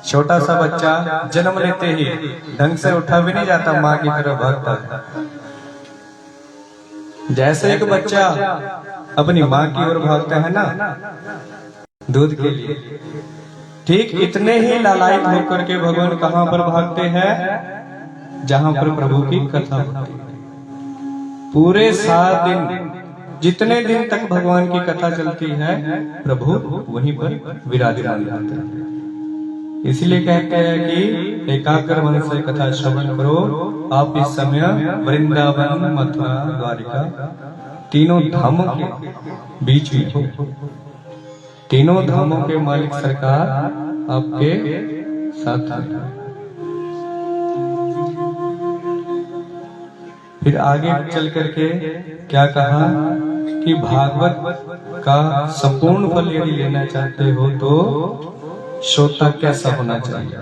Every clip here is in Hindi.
छोटा सा बच्चा जन्म लेते ही ढंग से उठा भी नहीं जाता, माँ की तरफ भागता है। जैसे एक बच्चा अपनी माँ की ओर भागता है ना दूध के लिए, ठीक इतने ही लालायित होकर के भगवान कहाँ पर भागते हैं? जहां पर प्रभु की कथा होती है। पूरे 7 दिन, जितने दिन तक भगवान की कथा चलती है, प्रभु वहीं पर विराजमान रहते हैं। इसलिए कहते हैं कि एकाग्र मन से कथा श्रवण करो। आप इस समय वृंदावन, मथुरा, द्वारिका तीनों धामों के बीच में हो। तीनों धामों के मालिक सरकार आपके साथ हैं। फिर आगे चल करके क्या कहा कि भागवत का संपूर्ण फल यदि लेना चाहते हो तो श्रोता कैसा होना चाहिए?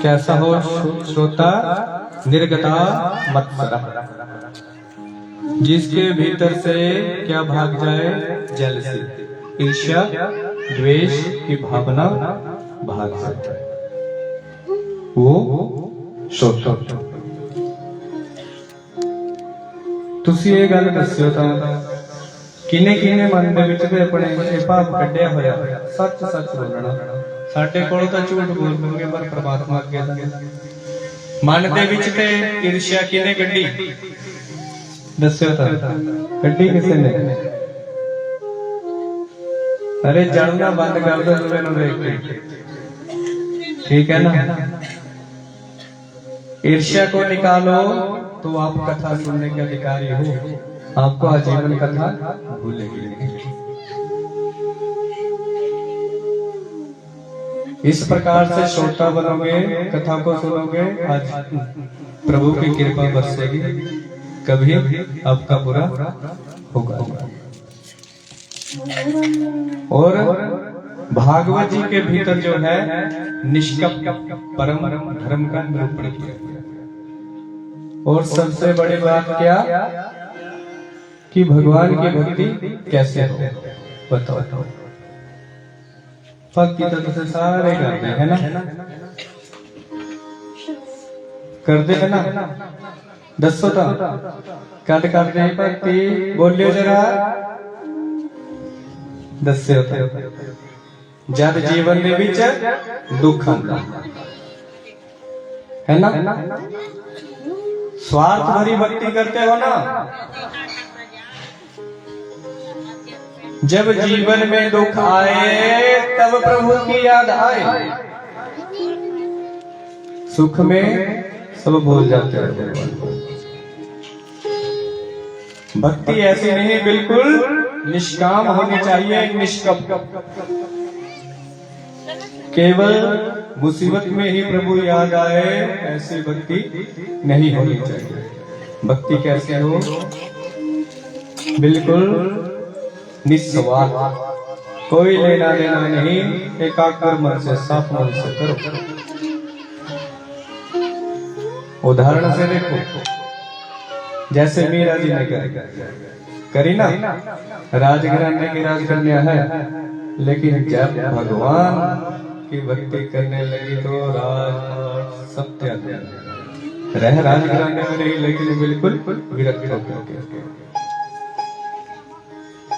कैसा हो श्रोता? निर्गता मत्सरा, जिसके भीतर से क्या भाग जाए? जेलसी, ईर्ष्या, द्वेष की भावना भाग जाए, वो श्रोता। तुसी ये गल दस्यो तां किने किने मन दे विच ते अपने भाव कढिया होया? सच सच बोलना। साडे कोल तां झूठ बोलणगे, पर परमात्मा अगे तां मन दे विच ते ईर्ष्या किने कढी? दस्यो तां कढी किसे ने? अरे जलना बंद कर दो दूसरे नूं देख के, ठीक है ना? ईर्ष्या को निकालो तो आप कथा सुनने के अधिकारी हो। आपको आजीवन कथा भूलेगी नहीं। इस प्रकार से श्रोता बनोगे, कथा को सुनोगे, आज प्रभु की कृपा बरसेगी, कभी आपका बुरा होगा। और भागवत जी के भीतर जो है निष्कपट परम धर्म का निरूपण किया गया। और सबसे बड़ी बात क्या कि भगवान की भक्ति कैसे हो? बताओ। भक्ति तो से सारे करते हैं ना, करते हैं ना? दसो तो कद करते हैं भक्ति? बोलियो जरा, दस्यो तो। जब जीवन में विच दुख आंदा है ना, स्वार्थ भरी भक्ति करते हो ना, जब जीवन में दुख आए तब प्रभु की याद आए, सुख में सब भूल जाते हैं। भक्ति ऐसी नहीं, बिल्कुल निष्काम होनी चाहिए, निष्कपट। केवल मुसीबत में ही प्रभु याद आए ऐसी भक्ति नहीं होनी चाहिए। भक्ति कैसे हो? बिल्कुल निस्वार्थ, कोई लेना देना नहीं, एकाग्र मन से, साफ मन से करो। उदाहरण से देखो, जैसे मीरा जी ने करी ना, राजघराने की राजकन्या है, लेकिन जब भगवान की भक्ति करने लगी तो राज सत्य रह राजघराने में नहीं, लेकिन बिल्कुल विरक्त होकर के।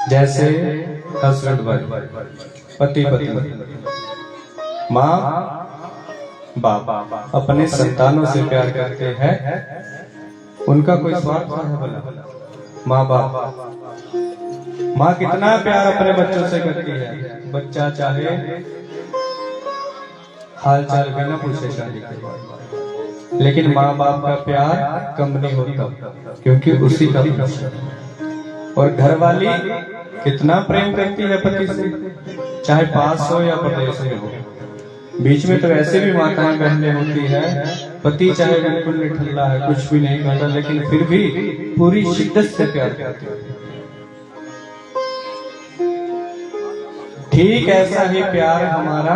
जैसे हस्बैंड वाइफ, पति पत्नी, माँ बाप अपने संतानों से प्यार करते हैं, उनका कोई स्वार्थ नहीं बना। माँ बाप, माँ कितना प्यार अपने बच्चों से करती है, बच्चा चाहे हाल चाल भी न पूछे शादी के बाद, लेकिन माँ बाप का प्यार कम नहीं होता, क्योंकि उसी का। और घर वाली कितना प्रेम करती है पति से, चाहे पास हो या प्रदेश में हो। बीच में तो ऐसे भी माताएं बहनें होती है, पति चाहे बिल्कुल निठल्ला है, कुछ भी नहीं करता, लेकिन फिर भी पूरी शिद्दत से प्यार करती है। ठीक ऐसा ही प्यार हमारा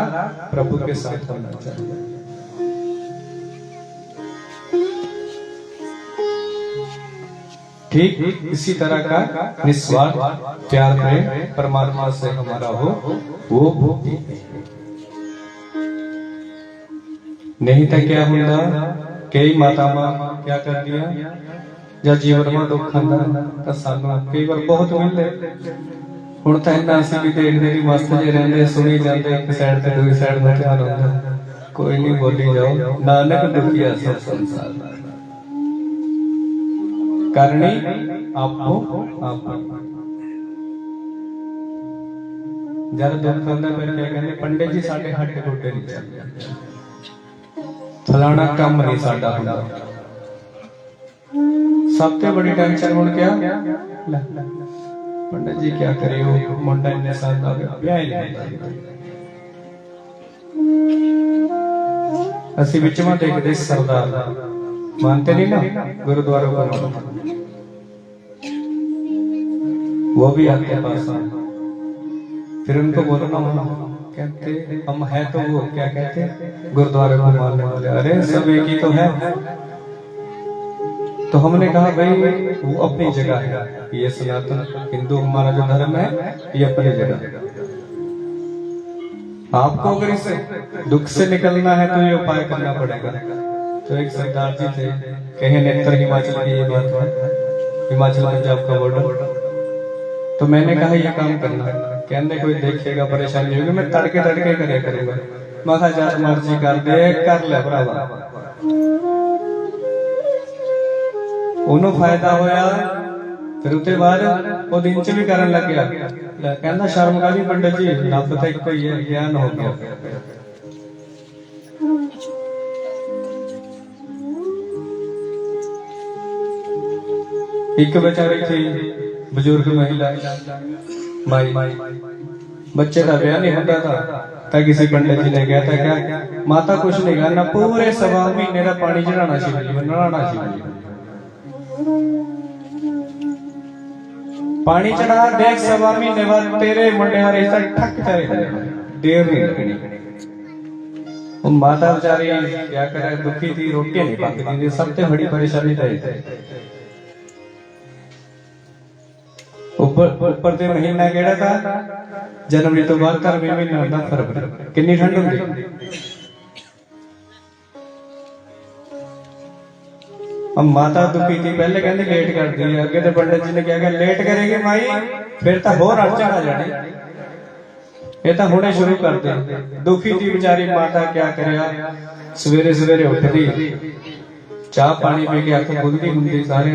प्रभु के साथ होना चाहिए। ठीक इसी तरह का निस्वार्थ प्यार प्रेम परमात्मा से हमारा हो, वो भक्ति। नहीं तो क्या होता, कई मातावां क्या कर दिया, जब जीवन में दुख आंदा तो सानू कई बार बहुत मिलते। हुण तां इन्ना असीं भी देखदे कि मस्त जे रहिंदे, सुनी जांदे, एक साइड ते दूसरी साइड दा ध्यान हुंदा, कोई नहीं बोली जाओ, नानक दुखिया सब संसार करनी आपको आप। जब दुख आंदा फिर क्या कहंदे, पंडित जी साडे हड्ड गोडे नहीं चलदे, फलाना काम नहीं साडा हुंदा। सबसे बड़ी टेंशन हुण क्या, पंडित जी क्या करे, वो मुंडा इन्ने साल का ब्याह ही नहीं होंदा। असीं विच में देखदे सरदार मानते नहीं ना, गुरुद्वारों पर वो भी आते पास, फिर उनको बोलना होना, कहते हम है तो वो क्या कहते गुरुद्वारे को मानने वाले, अरे सब एक ही तो है। तो हमने कहा भाई वो अपनी जगह है, ये सनातन हिंदू हमारा जो धर्म है ये अपनी जगह। आपको अगर इस दुख से निकलना है तो ये उपाय करना पड़ेगा। तो एक सरदार जी थे, कहे नेत्र हिमाचल की ये बात है, हिमाचल पंजाब का बॉर्डर। तो मैंने कहा ये काम करना, कहने कोई देखेगा परेशानी होगी, मैं तड़के तड़के करे करूंगा। मैं कहा जब मर्जी कर दे, कर ले भरावा। उन्होंने फायदा होया, फिर उसके बाद वो दिन च भी करन लग गया, कहना शर्म काली पंडित जी, रब तो एक ही है, ज्ञान हो गया। एक बेचारी थी बुजुर्ग महिला माई, बच्चे का ब्याह नहीं होता था, तो किसी पंडित जी ने कहा था क्या माता कुछ नहीं करना, पूरे सवा महीने का पानी चढ़ाना शिवजी में, नहाना शिवजी में। पानी चढ़ा देख सवा महीने बाद तेरे मुंडे हरे ठक चले, देर नहीं लगनी। माता बेचारी क्या करे, दुखी थी, रोटियां नहीं पकती थी, सबसे बड़ी परेशानी रही। ऊपर से महीना केड़ा था, जनवरी तो बाद 13वें महीना होता फरवरी, कितनी ठंड होती। अब माता दुखी थी, पहले कहते लेट कर दी, अगे तो पंडित जी ने क्या कहा लेट करेगी माई फिर तो होर अड़चन आ जानी, ये तो हुणे शुरू कर दे। दुखी थी बेचारी माता, क्या करेगा, सवेरे सवेरे उठती, चाह पानी पी के अख खुलती हुंदी, सारे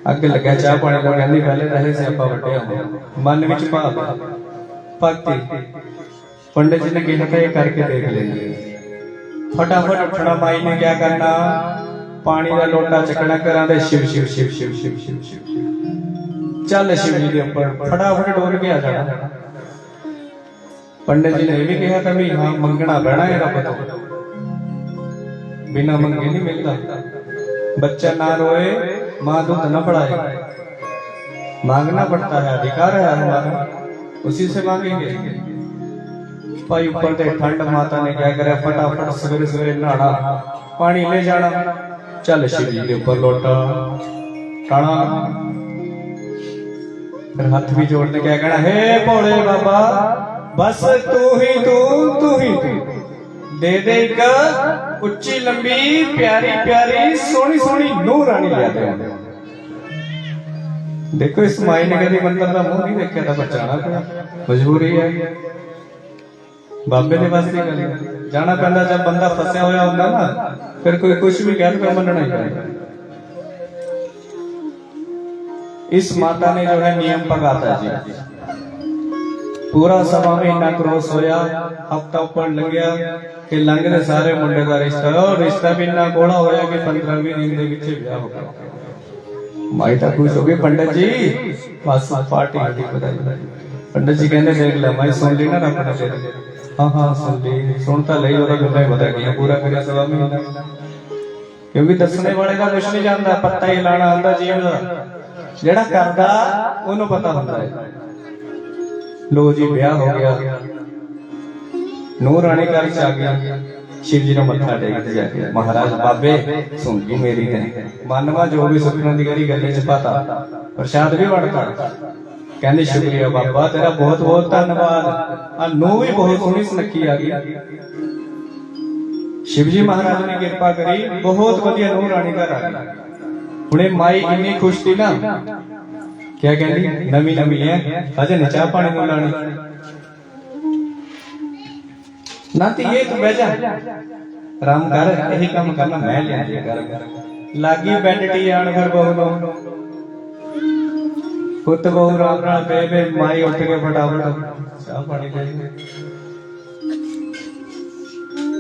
अगे लग्या चाह पानी का, कहती पहले रहे से आपा वड्डे होंदे, मन विच भाव भक्ति। पंडित जी ने कहा था ये करके देख लेंगे। फटाफट उठना, माई ने क्या करना, पानी का लोटा चकना करा दे, शिव शिव शिव शिव शिव शिव शिव, चल शिव जी के ऊपर फटाफट डोल के आ जाना। पंडित जी ने यह भी कहा था भी हाँ मंगना पैना है रब तो, बिना मंगे नहीं मिलता। बच्चा ना रोए, माँ दूध न पड़ाए, मांगना पड़ता है, अधिकार है हमारा, उसी से मांगेंगे। भाई ऊपर से ठंड, माता ने क्या करे, फटाफट सवेरे सवेरे नहाना, पानी ले जाना, चल शिव जी के ऊपर लोटा टाना, फिर हाथ भी जोड़ने क्या कहना, हे भोले बाबा बस तू ही तू दे दे एक उच्ची लंबी प्यारी प्यारी सोनी सोनी नूर रानी लिया दे। देखो इस माई ने कभी मंदिर का मुंह नहीं देखा था, बचाना पड़ा, मजबूरी है, बाबे ने पास जाना पैदा। जब बंदा फंसा हुआ होता ना, फिर कोई कुछ भी कह तो मनना ही पड़ेगा। इस माता ने जो है नियम पकाता जी, पूरा सवा महीना क्रॉस होया, हफ्ता ऊपर लग गया कि लंघदे सारे मुंडे का रिश्ता, और रिश्ता भी इन्ना कोड़ा होया कि 15-20 दिन के विच ब्याह हो गया। माई तो खुश हो गई, पंडित जी बस पार्टी होगी बधाई। पंडित जी कहने देख ला माई सुन ली ना रब ने तेरे, हाँ हाँ सुन ली, सुनता ले ओदा गल्ला बता गया, पूरा करिया सवा महीना, क्योंकि दसने वाले का कुछ नहीं जानता, पत्ता ही लाना आंदा जीव दा, जेड़ा करदा ओनू पता हुंदा है। लो जी ब्याह हो गया, ਨੂੰਹ ਰਾਣੀ घर च आ गया, शिव जी ने मत्था टेक जाके महाराज बाबे सुन गई मेरी ने मानवा जो भी सुखना दी करी गले च पाता प्रसाद भी बढ़ता। कहने शुक्रिया बाबा तेरा बहुत बहुत धन्यवाद। आ नूह भी बहुत सोहनी सुनखी आ गई। शिव जी महाराज ने कृपा करी, बहुत वधिया नूह रानी घर आ गई। हुणे माई इन्नी खुश थी ना, क्या कहती नवी नवी है अजे नहीं चाह पानी मुलानी ना ती ये तू बह जा आराम कर, यही काम करना मैं लिया कर। लागी बेड टी आन फिर बहू नो पुत बहू राम नाल पे माई उठ के फटाफट चाह पानी दे।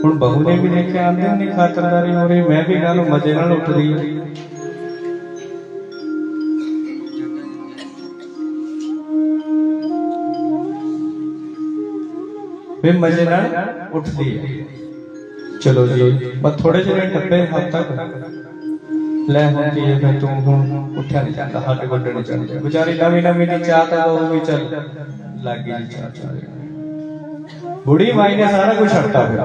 हुण बहू ने भी देखे आंदे नहीं खातरदारी हो रही, मैं भी गालों मजे नाल उठ रही। वे मजे नाल उठदी है। चलो जी बस थोड़े ਜਿਹੇ टप्पे हद तक ले होती है फिर तू हुण उठा नहीं जाता, हट गोडे नहीं चढ़ते। बेचारी नवी नवी दी चाह तो वो भी चल लग गई चाह। बूढ़ी माई ने सारा कुछ छड्डता फिर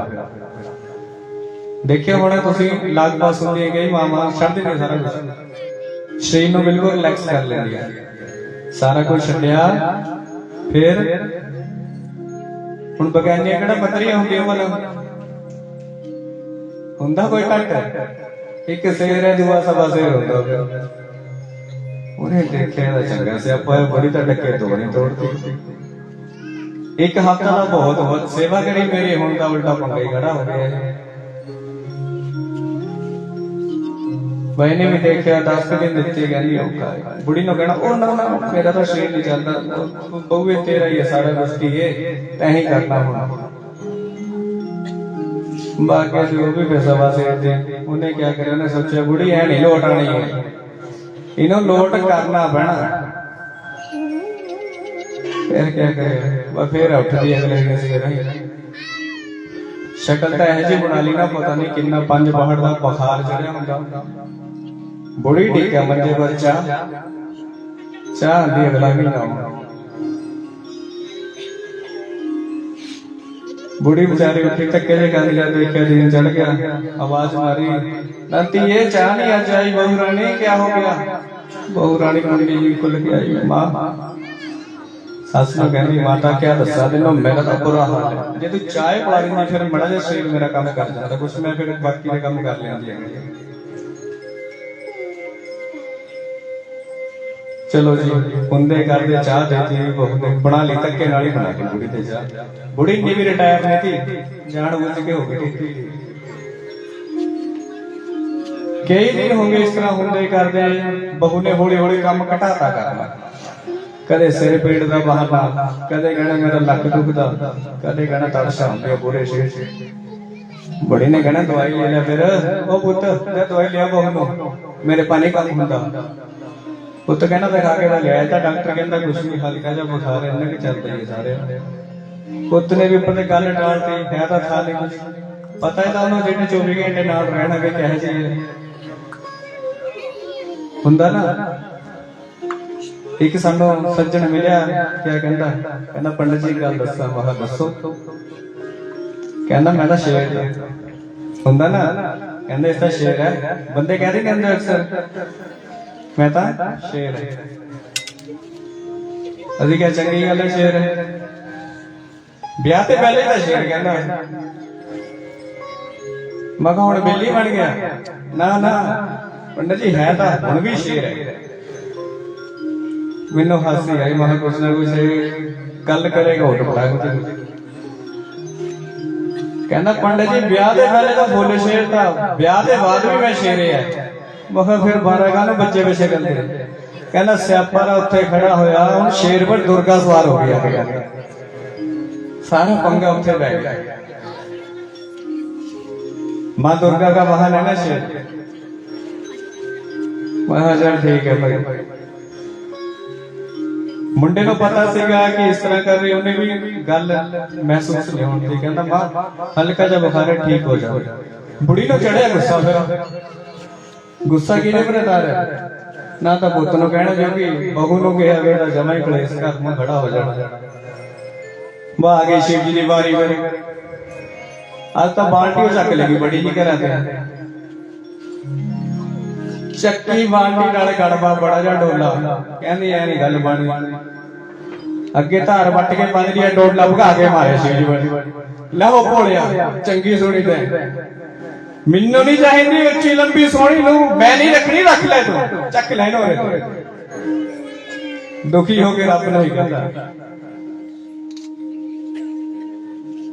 देखिए हुणे तुसीं लाग पास होंदी गई मामा छड्ड दिंदी सारा कुछ, शरीर नूं बिल्कुल रिलैक्स कर लैंदी है। सारा कुछ छड्डिया फिर हुण बगैनियां किहड़ा पत्थरियां हुंदियां मतलब हुंदा कोई घट एक शेर है दूआ सवा शेर हुंदा। उन्हें देखिया दा चंगा सियापा बड़ी तां डके तो नहीं तोड़ती। एक हफ्ता दा बहुत सेवा करी मेरी, हुण दा उल्टा पंगा ही खड़ा हो गया। भाई ने भी देखिया 10 दिन दित्ते कहनी औखा है। बुढ़ी ने कहना ओ ना ना मेरा तो शरीर नहीं चलता, बहुए तेरा ही है सारा कुछ है तैं ही करना हुण। बाकी जो भी पैसा वासे थे उन्हें क्या करे, उन्हें सोचा बुढ़ी है नहीं लोट आनी है, इन्हों लोट करना पैना। फिर क्या करे फिर उठती अगले दिन सवेरे शक्ल तो यह जी बना ली ना पता नहीं किन्ना 5 पहाड़ का बुखार चढ़िया होंदा। बुढ़ी ठीक है मंजे पर चाह आंदी अगला महीना। बुढ़ी बेचारी उठी धक्के जे कर लिया, देखिया दिन चढ़ गया, आवाज मारी नंती ये चाह नहीं आज आई बहू रानी क्या हो गया। बहू रानी मंडी खुल के आई मां सस ने कहनी माता क्या दसा तेनों मेरा तो बुरा हाल है, जे तू चाय पिला देंदी फिर बड़ा जिहा शरीर मेरा काम कर जाता कुछ, मैं फिर बाकी दे काम कर लेंदी। चलो जी हुंदे करदे चाह देती बहू ने बना ली, धक्के नाल ही बना के बुढ़ी ते चाह। बुढ़ी ने भी रिटायर नहीं थी, जान बुझ के हो गई। कई दिन हो गए इस तरह हुंदे करदे, बहू ने हौली हौली काम घटाता करना। कदे सिर पीड़ का बहाना, कदे कहना मेरा लक दुखदा, कदे कहना तड़सा होंदी बुरे सिर। बुढ़ी ने कहना दवाई ले लिया, फिर ओ पुत दवाई लिया बहू नूं मेरे पानी काम हुंदा। पुत कहना दिखा के मैं लिया था, डॉक्टर कहता कुछ नहीं हल्का जा बुखार है, इन्हें चलता ही सारे। पुत ने भी अपने गल टालती है तो था नहीं कुछ पता ही था उन्होंने जिन्हें 24 घंटे नाल रहना भी कह चाहिए हुंदा ना। एक सानू सज्जन मिलिया क्या कहता पंडित जी गल दसा, महा दसो। कहना मैं तो शेर हुंदा ना, कहंदे इसका शेर है। बंदे कहते कहंदे अक्सर मैं तो शेर है, अभी क्या चंगी गल है शेर है। ब्याह ते पहले तो शेर कहना, मैं कहा हुण बिल्ली बन गया ना ना पंडित जी है तो हुण भी शेर है। मैनू हासी आई, मैं कुछ ना कुछ गल करेगा उठ पड़ा कुछ। कहना पंडित जी ब्याह के पहले तो फुल शेर था, ब्याह के बाद भी मैं शेर है। मैं फिर 12 गाने बच्चे बच्चे करते। कहना स्यापा उत्थे खड़ा होया, हुण शेर पर दुर्गा सवार हो गया, सारा पंगा उत्थे बैठ गया। मां दुर्गा का वाहन है ना शेर। चल ठीक है भाई। मुंडे को पता सीगा कि इस तरह कर रही, उन्हें भी गल महसूस नहीं होती। कहता मां हल्का जा बुखार है ठीक हो जाओ। बुढ़ी को चढ़िया गुस्सा, फिर गुस्सा किने पर उतार ना तो पुत नु कहना जो कि बहू नु कहा गया जमा ही कलेश घर में खड़ा हो जाना। वह आ गई शिव जी की बारी बारी। आज तो बाल्टी चक लगी बड़ी जी करा चक्की बाल्टी नाल गड़बा बड़ा जा डोला कहंदी ऐ नहीं गल बनी। अगे धार वट के बन रही है डोला भगा के मारे शिव जी बड़ी लै वो भोलिया चंगी सोनी ते मैनू नहीं चाहिए उच्ची लंबी सोनी नू मैं नहीं रखनी रख ले तू चक ले दुखी होके रब नहीं कहता।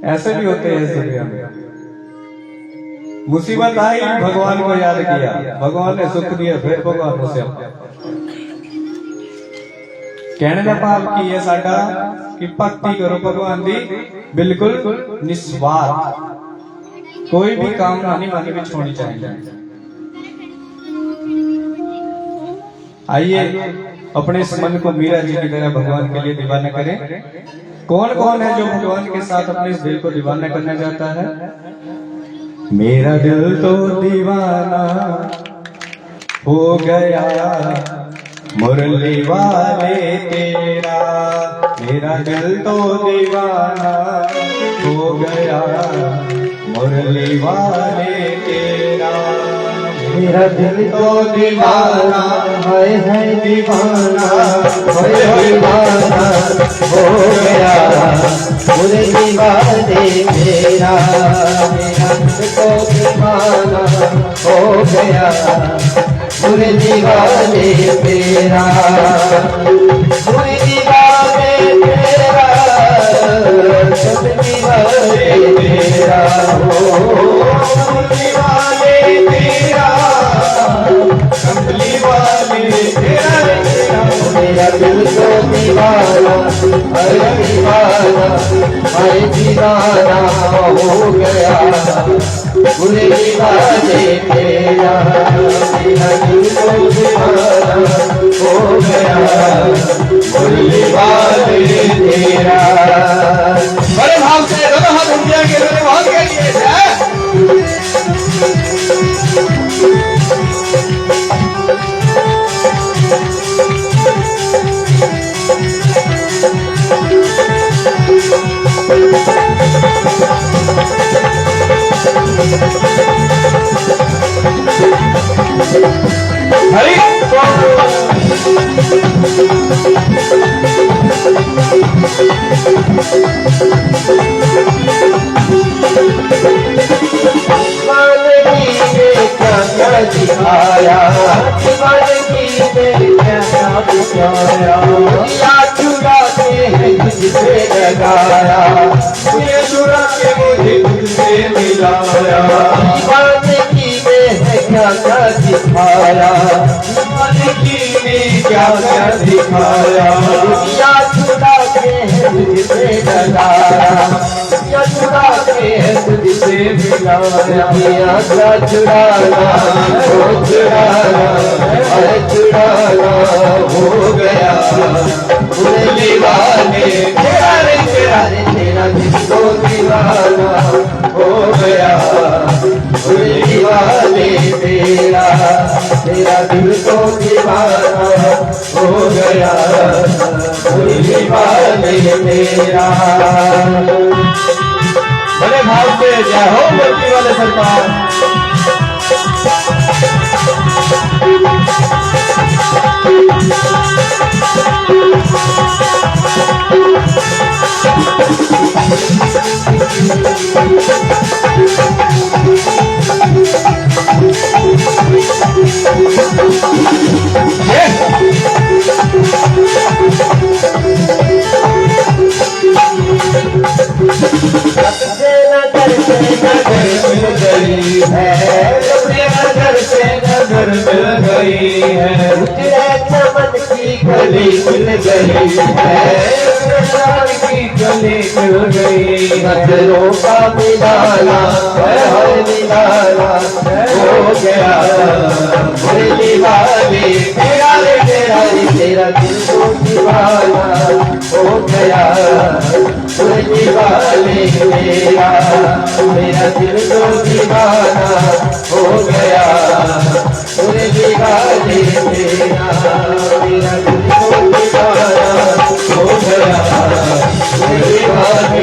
ऐसे भी होते हैं इस दुनिया में। मुसीबत आई भगवान को याद किया, भगवान ने सुख दिया, फिर भगवान उसे कहने का भाव की है साडा कि भक्ति करो भगवान दी बिल्कुल निस्वार्थ, कोई भी कामना नहीं मन में होनी चाहिए। आइए अपने इस मन को मीरा जी की तरह भगवान के लिए दीवाना करें। कौन कौन है जो भगवान के साथ अपने इस दिल को दीवाना करना चाहता है? मेरा दिल तो दीवाना हो गया मुरली वाले तेरा, मेरा दिल तो दीवाना हो गया मुरली वाले तेरा, मेरा दिल तो दीवाना है दीवाना दीवाना हो गया मुरली वाले तेरा, मेरा दिल तो दीवाना हो गया मुरली वाले तेरा, मुरली वाले तेरा मुरली वाले तेरा मुरली वाले तेरा कमली वाले तेरा, मेरा दिल तो दीवाना है दीवाना दीवाना हो गया मुरली वाले तेरा, मेरा दिल तो दीवाना हो गया मुरली वाले तेरा। बड़े भाव से दोनों हाथ उठा के मेरे भाव के लिए हरि क्या दिखाया चुरा के तुझसे लगाया, मुझे चुरा के मुझे तुझसे मिलाया, क्या क्या दिखाया क्या क्या दिखाया, या चुरा के तुझसे लगाया, या चुरा के तुझसे मिलाया, या चुराना हो चुराना अरे चुराना हो गया मुरली वाले तेरा रे तेरा रे तेरा दिल तो दीवाना हो गया मुरली वाले तेरा, तेरा दिल तो दीवाना हो गया मुरली वाले तेरा। बड़े भाव से जय हो मुरली वाले सरकार। नजर मिल गई है चमन की गली मिल गई है, की गली मिल गई, नजरों का मिलाना है मिलाना हो गया मुरली वाले तेरा रे तेरा रे तेरा दिल को दीवाना हो गया मुरली वाले तेरा, मेरा दिल को दीवाना हो गया मुरली वाले तेरा, मेरा दिल को दीवाना हो गया मुरली वाले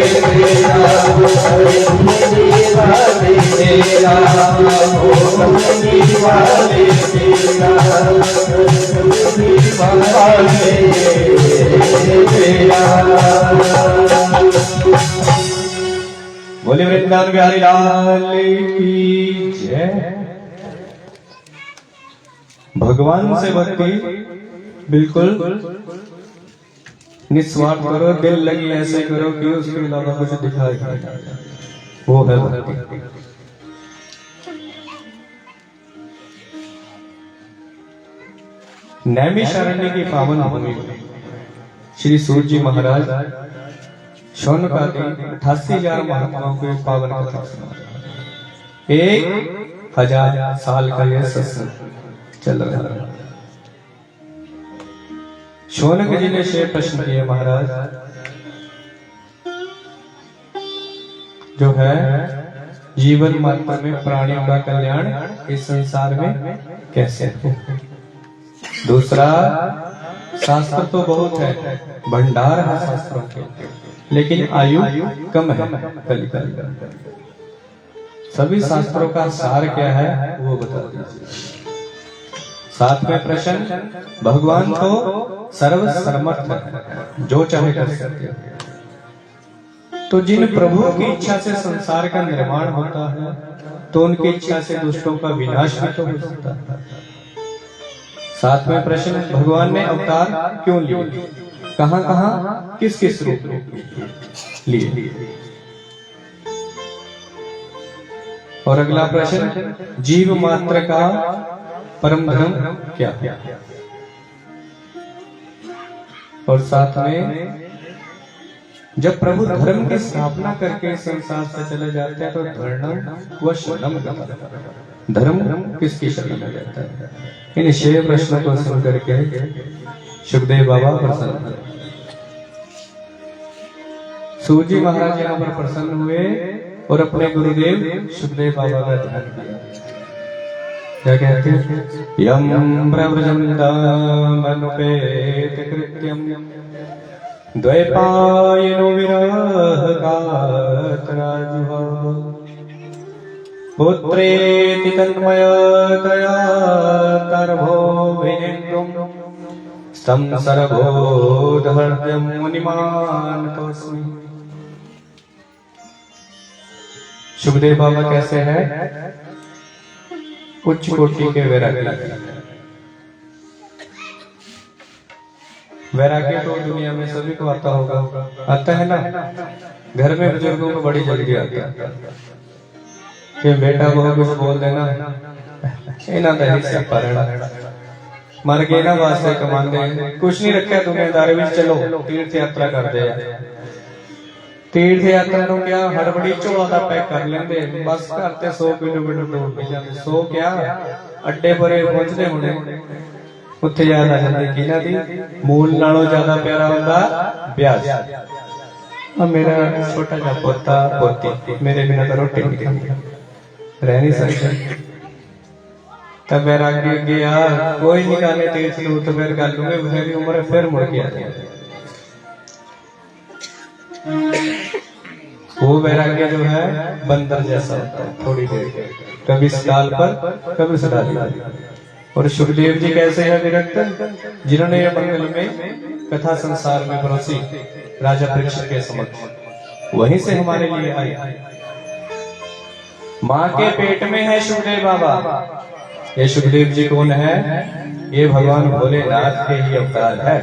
बोले वृंदावन बिहारी लाल की जय। भगवान से भक्ति बिल्कुल निस्वार्थ करो, दिल लगी ऐसे करो कि उसके अलावा कुछ दिखाई नहीं देता, वो है भक्ति। नैमिषारण्य की पावन भूमि श्री सूर्य जी महाराज शौनक आदि 88,000 महात्माओं को पावन कथा सुना। 1000 साल का यह सत्संग चल रहा है। शौनक जी ने शेर प्रश्न किए, महाराज जो है जीवन मात्र में प्राणियों का कल्याण इस संसार में कैसे हो। दूसरा, शास्त्र तो बहुत है, भंडार है शास्त्रों के, लेकिन आयु कम है कलिका। सभी शास्त्रों का सार क्या है वो बता दीजिए। 7वें प्रश्न, भगवान तो सर्व समर्थ है, जो चाहे कर सकते हैं। तो जिन प्रभु की इच्छा से संसार का निर्माण होता है, तो उनकी इच्छा से दुष्टों का विनाश भी तो हो सकता है। 7वें प्रश्न, भगवान ने अवतार क्यों लिए, कहां कहां किस किस रूप लिए। और अगला प्रश्न, जीव मात्र का परम धर्म क्या है। और साथ में जब प्रभु धर्म की स्थापना करके संसार से चले जाते हैं तो धर्म व शरणम, धर्म किसकी शरण में जाता है। इन 6 प्रश्नों को सुन करके सुखदेव बाबा प्रसन्न, सूर्य जी महाराज यहाँ पर प्रसन्न हुए और अपने गुरुदेव सुखदेव बाबा का ध्यान किया। क्या कहते हैं, यम प्रव्रजन्तमनुपेत कृत्यम द्वैपायनो विरह कातराजुः पुत्रेति तन्मयतया तर्भो विनिन्द्रम् स्तम सर्वोदहर्यं मुनिमानतोऽस्मि। सुखदेव बाबा कैसे हैं, उच्च कोटि के वैराग्य। वैराग्य तो दुनिया में सभी को आता होगा, आता है ना। घर में बुजुर्गों को बड़ी जल्दी आता है कि बेटा बहुत कुछ बोल देना, इन्हें दही से परण मर गए ना वास्ते कमांदे कुछ नहीं रखा दुनियादारी में। चलो तीर्थ यात्रा कर दे, तीर्थ यात्रा तो क्या हड़बड़ी झोला का पैक कर लेंगे, बस करते 100 किलोमीटर दूर पे जाते। 100 क्या अड्डे पर पहुंचते होने उत्थे याद आ जाती किना दी मूल नालों ज्यादा प्यारा होता ब्याज। अब मेरा छोटा सा पोता पोती मेरे बिना तो रोटी नहीं खाते, रह नहीं सकते। तब मेरा गया कोई निकाले तीर्थ तो फिर कर लूंगे, मेरी उम्र फिर मुड़ के आती है। वो वैराग्य जो है बंदर जैसा होता है, थोड़ी देर के, कभी साल पर कभी सदाली। और सुखदेव जी कैसे है विरक्त, जिन्होंने यह मंगल में कथा संसार में परोसी राजा परीक्षित के समक्ष, वहीं से हमारे लिए आई। माँ के पेट में है सुखदेव बाबा। ये सुखदेव जी कौन है, ये भगवान भोलेनाथ के ही अवतार है।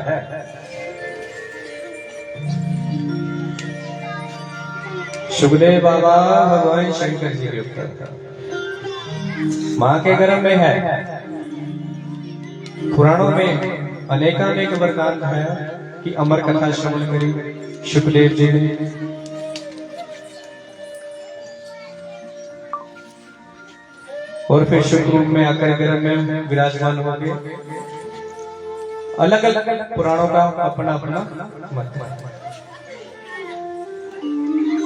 सुखदेव बाबा भगवान शंकर जी के अवतार, माँ के गर्भ में है। पुराणों में अनेकानेक वरदान है कि अमर कथा श्रवण करी सुखदेव जी ने। और फिर शुभ रूप में आकर गर्भ में विराजमान हो गए। अलग अलग पुराणों का अपना अपना मत।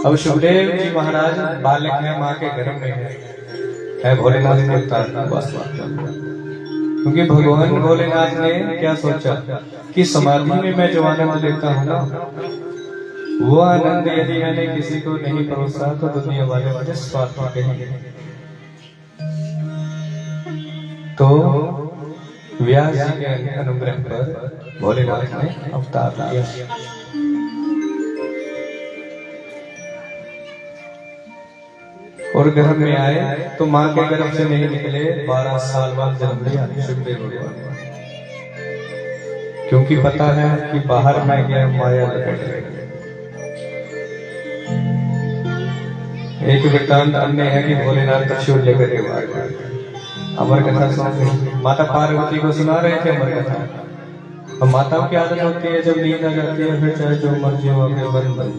अब सुखदेव जी महाराज बालक है, माँ के गर्भ में है भोलेनाथ के अवतार। क्योंकि भगवान भोलेनाथ ने क्या सोचा कि समाधि में मैं जो आनंद लेता हूँ ना, वो आनंद यदि मैंने किसी को नहीं परोसा तो दुनिया वाले मुझे स्वार्थी कहेंगे। तो व्यास जी के अनुग्रह पर भोलेनाथ ने अवतार लिया। और गर्भ में आए तो माँ के गर्भ से नहीं निकले, 12 साल बाद जन्म लिया सुखदेव भगवान ने। क्योंकि पता है कि बाहर में गया माया लपेट लेगी। एक वृत्तांत अन्य है कि भोलेनाथ त्रिशूल लेकर के बाहर गए। अमर कथा सुन रहे, माता पार्वती को सुना रहे थे अमर कथा। अब माताओं की आदत होती है जब नींद आ जाती है फिर चाहे जो मर्जी हो अपने बन बन।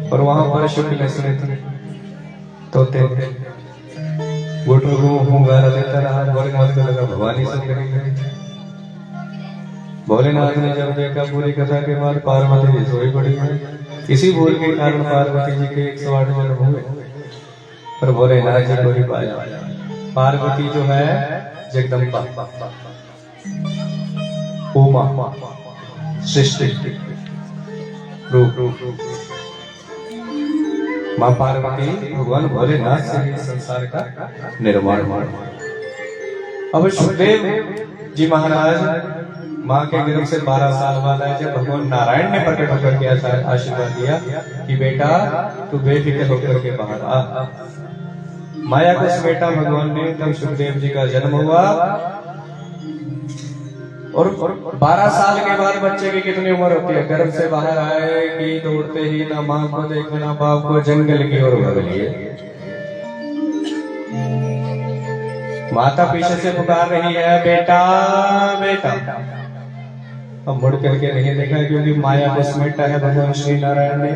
और वहां पर शुक्ल सुने थे तोते हुंगारा देता रहा। भोलेनाथ को लगा भवानी सब करेंगे। भोलेनाथ ने जब देखा पूरी कथा के बाद पार्वती जी सोई पड़ी है। इसी भूल के कारण पार्वती जी के 108 जन्म हुए, पर भोलेनाथ जी को ही पाया। पार्वती जो है जगदम्बा, उमा, सृष्टि रूप। माँ पार्वती भगवान भोलेनाथ से ही संसार का निर्माण हुआ। अब सुखदेव जी महाराज माँ के गर्भ से 12 साल बाद आए। जब भगवान नारायण ने प्रकट होकर के आशीर्वाद दिया कि बेटा तू बेफिक्र होकर के बाहर आ। माया को समेटा भगवान ने, तब सुखदेव जी का जन्म हुआ। और 12 साल के बाद बच्चे की कितनी उम्र होती है? गर्भ से बाहर आए कि दौड़ते ही ना माँ को देखे ना बाप को, जंगल की ओर भाग लिए। माता पीछे से पुकार रही है बेटा बेटा। अब मुड़ करके नहीं देखा क्योंकि माया को समेटा है भगवान श्री नारायण ने।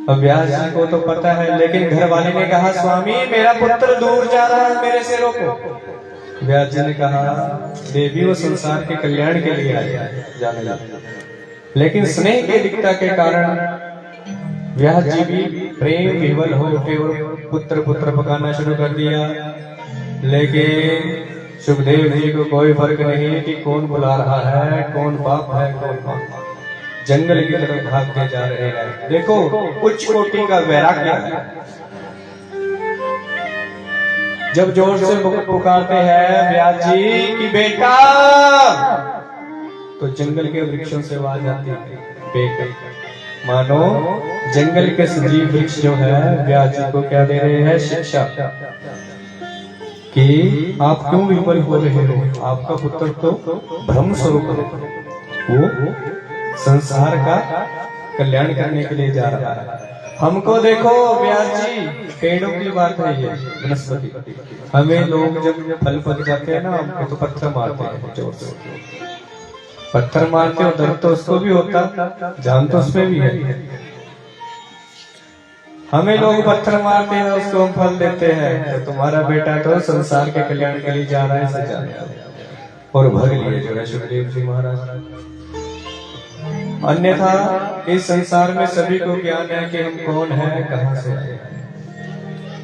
अब व्यास जी को तो पता है, लेकिन घर वाले ने कहा स्वामी मेरा पुत्र दूर जा रहा है, मेरे से रोको। व्यास जी ने कहा देवी वो संसार के कल्याण के लिए आया है, जाने लगा। लेकिन स्नेह की अधिकता के कारण व्यास जी भी प्रेम विवल हो उठे और पुत्र पुत्र पकाना शुरू कर दिया। लेकिन सुखदेव जी को कोई फर्क नहीं कि कौन बुला रहा है, कौन बाप है कौन बाप। जंगल की तरफ भागते जा रहे हैं। देखो उच्च कोटि का वैराग्य है। जब जोर से पुकारते हैं व्यास जी कि बेटा, तो जंगल के वृक्षों से आवाज आती है। मानो जंगल के सजीव वृक्ष जो है व्यास जी को क्या दे रहे हैं? शिक्षा कि आप क्यों विफल हो रहे हो? आपका पुत्र तो ब्रह्म स्वरूप है, वो संसार का कल्याण करने के लिए जा रहा है। हमको देखो व्यास जी, पेड़ों की बात है ये वनस्पति। हमें लोग जब फल पक जाते हैं ना हमको तो पत्थर मारते हैं, जोर से पत्थर मारते हो। दर्द तो उसको भी होता, जान तो उसमें भी है। हमें लोग पत्थर मारते हैं, उसको हम फल देते हैं। तो तुम्हारा बेटा तो संसार के कल्याण के लिए जा रहा है, सजा और भर लिए जो है सुखदेव जी महाराज। अन्यथा इस संसार में सभी को ज्ञान है कि हम कौन है, कहां से आए हैं।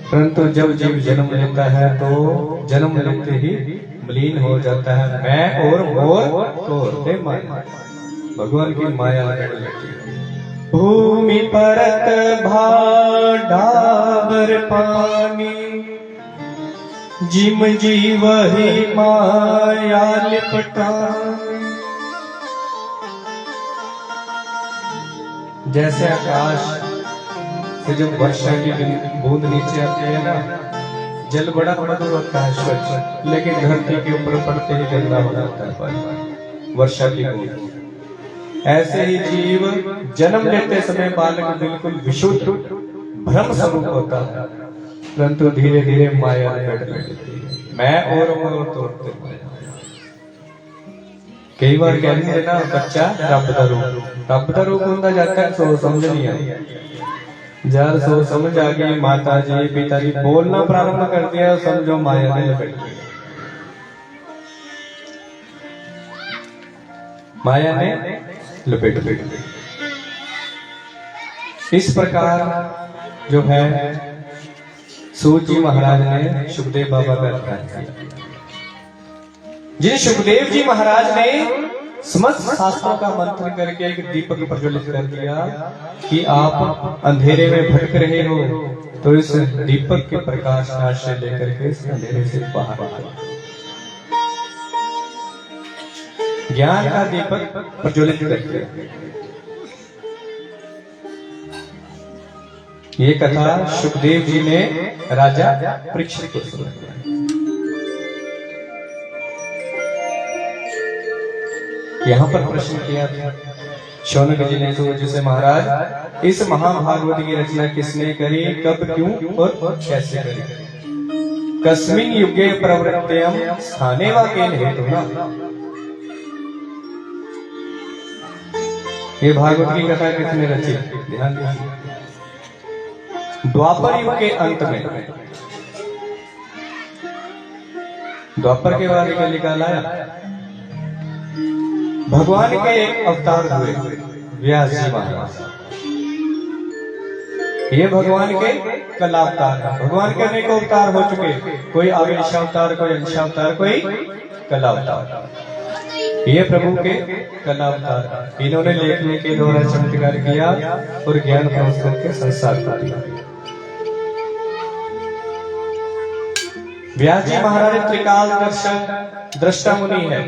परंतु जब जीव जन्म लेता है तो जन्म लेते ही मलिन हो जाता है। मैं और मोर तोड़ते माया, भगवान की माया लगने लगती है। भूमि परत भाडावर पानी, जिम जीव ही माया लिपटानी। जैसे आकाश से जब वर्षा की बूंद नीचे आती है ना, जल बड़ा मधुर होता है स्वच्छ, लेकिन धरती के ऊपर पड़ते ही गंदा हो जाता है पानी, वर्षा की बूंद। ऐसे ही जीव जन्म लेते समय बालक बिल्कुल विशुद्ध ब्रह्म स्वरूप होता है, परंतु धीरे धीरे माया लपेट लेती है। मैं और तोड़ते कई बार कहते हैं ना बच्चा रब दा रूप होता जाता है, सोच समझ नहीं आई। जब सोच समझ आ गई, माता जी पिताजी बोलना प्रारंभ कर दिया, समझो माया ने लपेट लिया। माया ने लपेट लिया। इस प्रकार जो है सूत जी महाराज ने सुखदेव बाबा का ध्यान किया। जिन सुखदेव जी महाराज ने समस्त शास्त्रों का मंथन करके एक दीपक प्रज्वलित कर दिया कि आप अंधेरे में भटक रहे हो, तो इस दीपक के प्रकाश का आश्रय लेकर के इस अंधेरे से बाहर आओ। ज्ञान का दीपक प्रज्वलित करके ये कथा सुखदेव जी ने राजा परीक्षित को सुनाई। यहाँ पर प्रश्न किया था शौनक जी ने सूर्य जी से, महाराज इस महाभागवत की रचना किसने करी, कब, क्यों और कैसे करी? कस्मिन युगे प्रवृत्त्यम स्थाने वा केन हेतुना। ये भागवत की कथा किसने रची? ध्यान दीजिए। द्वापर युग के अंत में, द्वापर के बारे में निकाला भगवान के एक अवतार हुए व्यास जी महाराज। ये भगवान के कला अवतार है। भगवान के अनेक अवतार हो चुके, कोई आवेशावतार, कोई अंशावतार, कोई कला अवतार। ये प्रभु के कला अवतार, इन्होंने लेखने के द्वारा चमत्कार किया और ज्ञान प्राप्त करके संसार को दिया। व्यास जी महाराज त्रिकाल दर्शन दृष्टा मुनि है।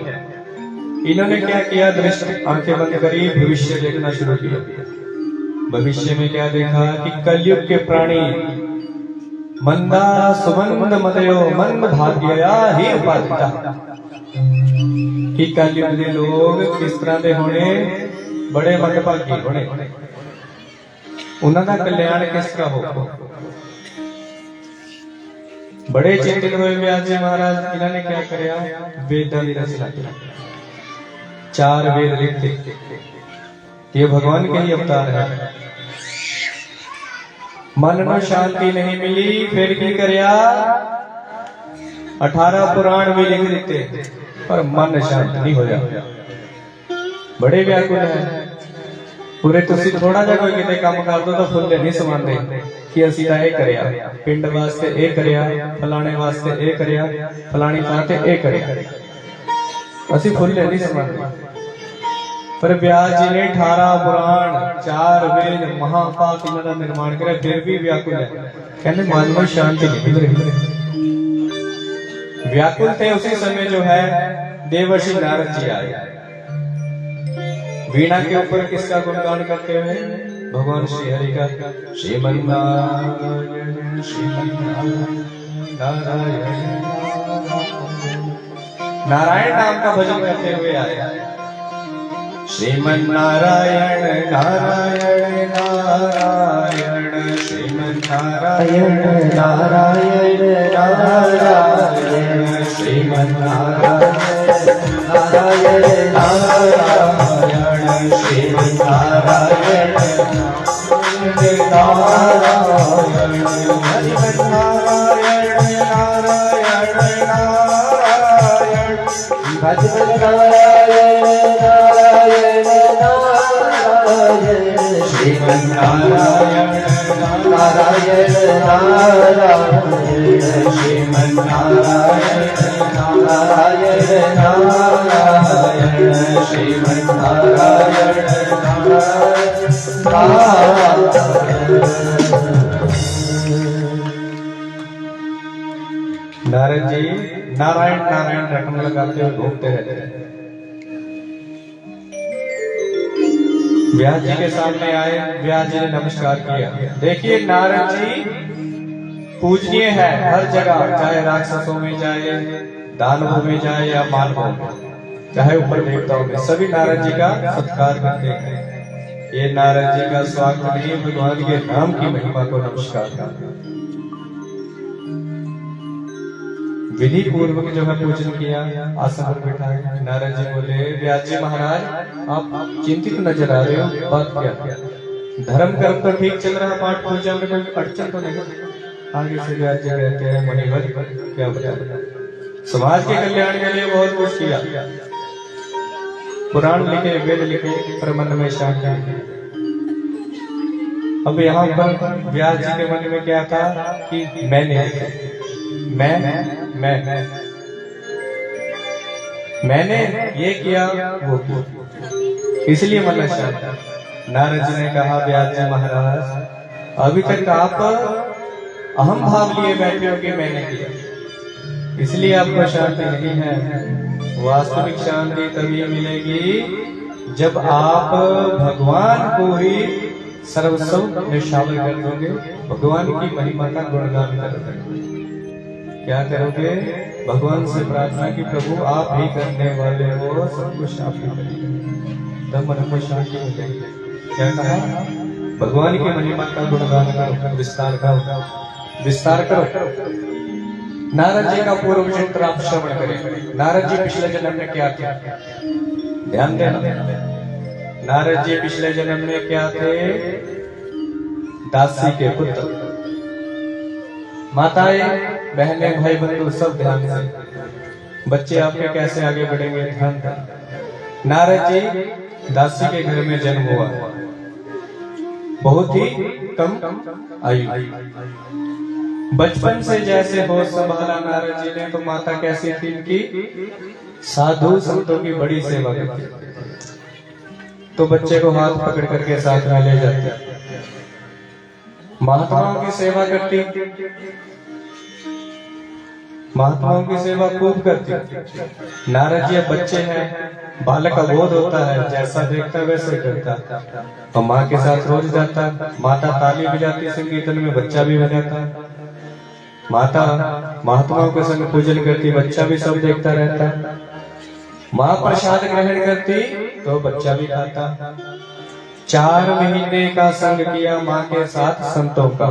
इन्होंने क्या किया? दृष्टि आंखें बंद करी, भविष्य देखना शुरू किया। भविष्य में क्या देखा कि कलयुग के प्राणी मंदा सुमंद मदयो मंद भाग्यया ही उपाधिता, कि कलयुग के लोग किस तरह के होने? बड़े मंदभागी होने, उन्होंने कल्याण किस तरह हो? बड़े चिंतित हुए व्यास जी महाराज। इन्होंने क्या किया? वेदां की रचना की, 4 वेद लिखते। ये भगवान के ही अवतार है। मन में शांति नहीं मिली, फिर की करया? 18 पुराण भी लिख देते, पर मन शांत नहीं हो जाता। बड़े व्याकुल है पूरे। तुसी थोड़ा जा कोई किते काम कर दो तो फुल नहीं समांदे कि असी ये करया, पिंड वास्ते ये करया, फलाने वास्ते ये करया, फलानी थां ते ये करया, असी फुल नहीं समांदे। पर व्यास जी ने 18 पुराण, 4 वेद, महापाप इन्होंने निर्माण करे, फिर भी व्याकुल है। कहने मन में शांति नहीं मिल रही। व्याकुल थे उसी समय जो है देवर्षि नारद जी आए। वीणा के ऊपर किसका गुणगान करते हुए? भगवान श्री हरि का। श्रीमन्नारायण श्रीमन्नारायण नारायण नाम का भजन करते हुए आए। श्रीमन्नारायण नारायण नारायण श्रीमन्नारायण नारायण नारायण श्रीमन्नारायण नारायण नारायण श्रीमन्नारायण नारायण श्रीमन्नारायण नारायण नारायण भजनारायण नारायण नारायण श्रीमन्नारायण नारायण नारायण श्रीमन्नारायण नारायण नारायण श्रीमन्नारायण नारद जी नारायण नारायण रटन लगाते हुए घूमते रहते हैं। व्यास जी के सामने आए, व्यास जी ने नमस्कार किया। देखिए नारद जी पूजनीय है हर जगह, चाहे राक्षसों में जाए, दानवों में जाए या मानवों में, चाहे ऊपर देवताओं में, सभी नारद जी का सत्कार करते हैं। ये नारद जी का स्वागत नहीं, भगवान के नाम की महिमा को नमस्कार करते। विधि पूर्वक जो है पूजन किया, आसन पर बैठाए। नारद जी बोले, व्यास जी महाराज आप चिंतित नजर आ रहे हो, बात क्या? धर्म कर्म तो ठीक चल रहा, पाठ पूजा में कोई अड़चन तो नहीं? आगे से व्यास जी कहते हैं, मुनिवर क्या बता, समाज के कल्याण के लिए बहुत कुछ किया, पुराण लिखे, वेद लिखे, पर मन में शांति। अब यहाँ पर व्यास जी के मन में क्या था कि मैंने ये किया वो किया, इसलिए मन शांत। नारद जी ने कहा व्यास जी महाराज अभी तक आप अहम भाव लिए बैठे हो कि मैंने किया, इसलिए आपको शांति नहीं है। वास्तविक शांति तभी मिलेगी जब आप भगवान को ही सर्वस्व में शामिल कर दोगे, भगवान की महिमा का गुणगान करोगे। क्या करोगे? भगवान से प्रार्थना की प्रभु आप ही करने वाले हो, सब कुछ आप ही करेंगे, तब मन को शांति मिलेगी। क्या कहा? भगवान की महिमा का गुणगान करो, विस्तार करो। नारद जी का पूर्व चरित्र आप श्रवण करें। नारद जी पिछले जन्म में क्या किया? ध्यान देना। नारद जी पिछले जन्म में क्या थे? दासी के पुत्र। माताएं, बहनें, भाई बंधु सब ध्यान से, बच्चे आपके कैसे आगे बढ़ेंगे ध्यान दें। नारद जी दासी के घर में जन्म हुआ, बहुत ही कम आयु। बचपन से जैसे होश संभाला नारद जी ने, तो माता कैसी थी इनकी? साधु संतों की बड़ी सेवा करती, तो बच्चे को हाथ पकड़ करके साथ में ले जाते, महात्माओं की सेवा करती, महात्माओं की सेवा खूब करती। नारद जी बच्चे हैं, बालक का बोध होता है, जैसा देखता वैसे करता, और माँ के साथ रोज जाता। माता ताली बजाती, संकीर्तन में बच्चा भी बजाता। माता महात्माओं के संग पूजन करती, बच्चा भी सब देखता रहता। माँ प्रसाद ग्रहण करती तो बच्चा भी खाता। 4 महीने का संग किया माँ के साथ संतों का,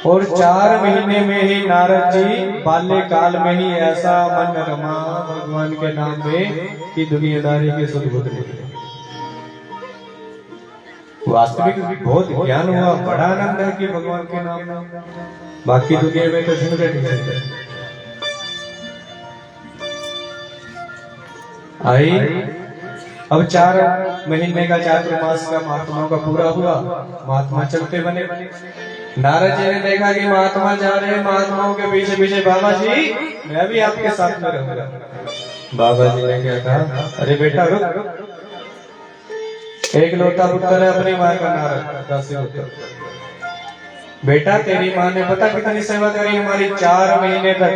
और 4 महीने में ही नारद जी बाल्यकाल में ही ऐसा मन रमा भगवान के नाम में कि दुनियादारी के सुध बुध निकले। वास्तविक बहुत ज्ञान हुआ, बड़ा आनंद है कि भगवान के नाम में, बाकी दुनिया में तो झंझट ही झंझट। आई अब 4 महीने का चातुर्मास का महात्माओं का पूरा हुआ, महात्मा चलते बने। नारद जी ने देखा कि महात्मा जा रहे हैं, महात्माओं के पीछे पीछे बाबा जी मैं भी आपके साथ में रहूंगा। बाबा जी ने क्या कहा? अरे बेटा रुक, एक लौता पुत्र है अपनी माँ का, नारद दासी पुत्र। बेटा तेरी माँ ने पता कितनी सेवा करी हमारी 4 महीने तक।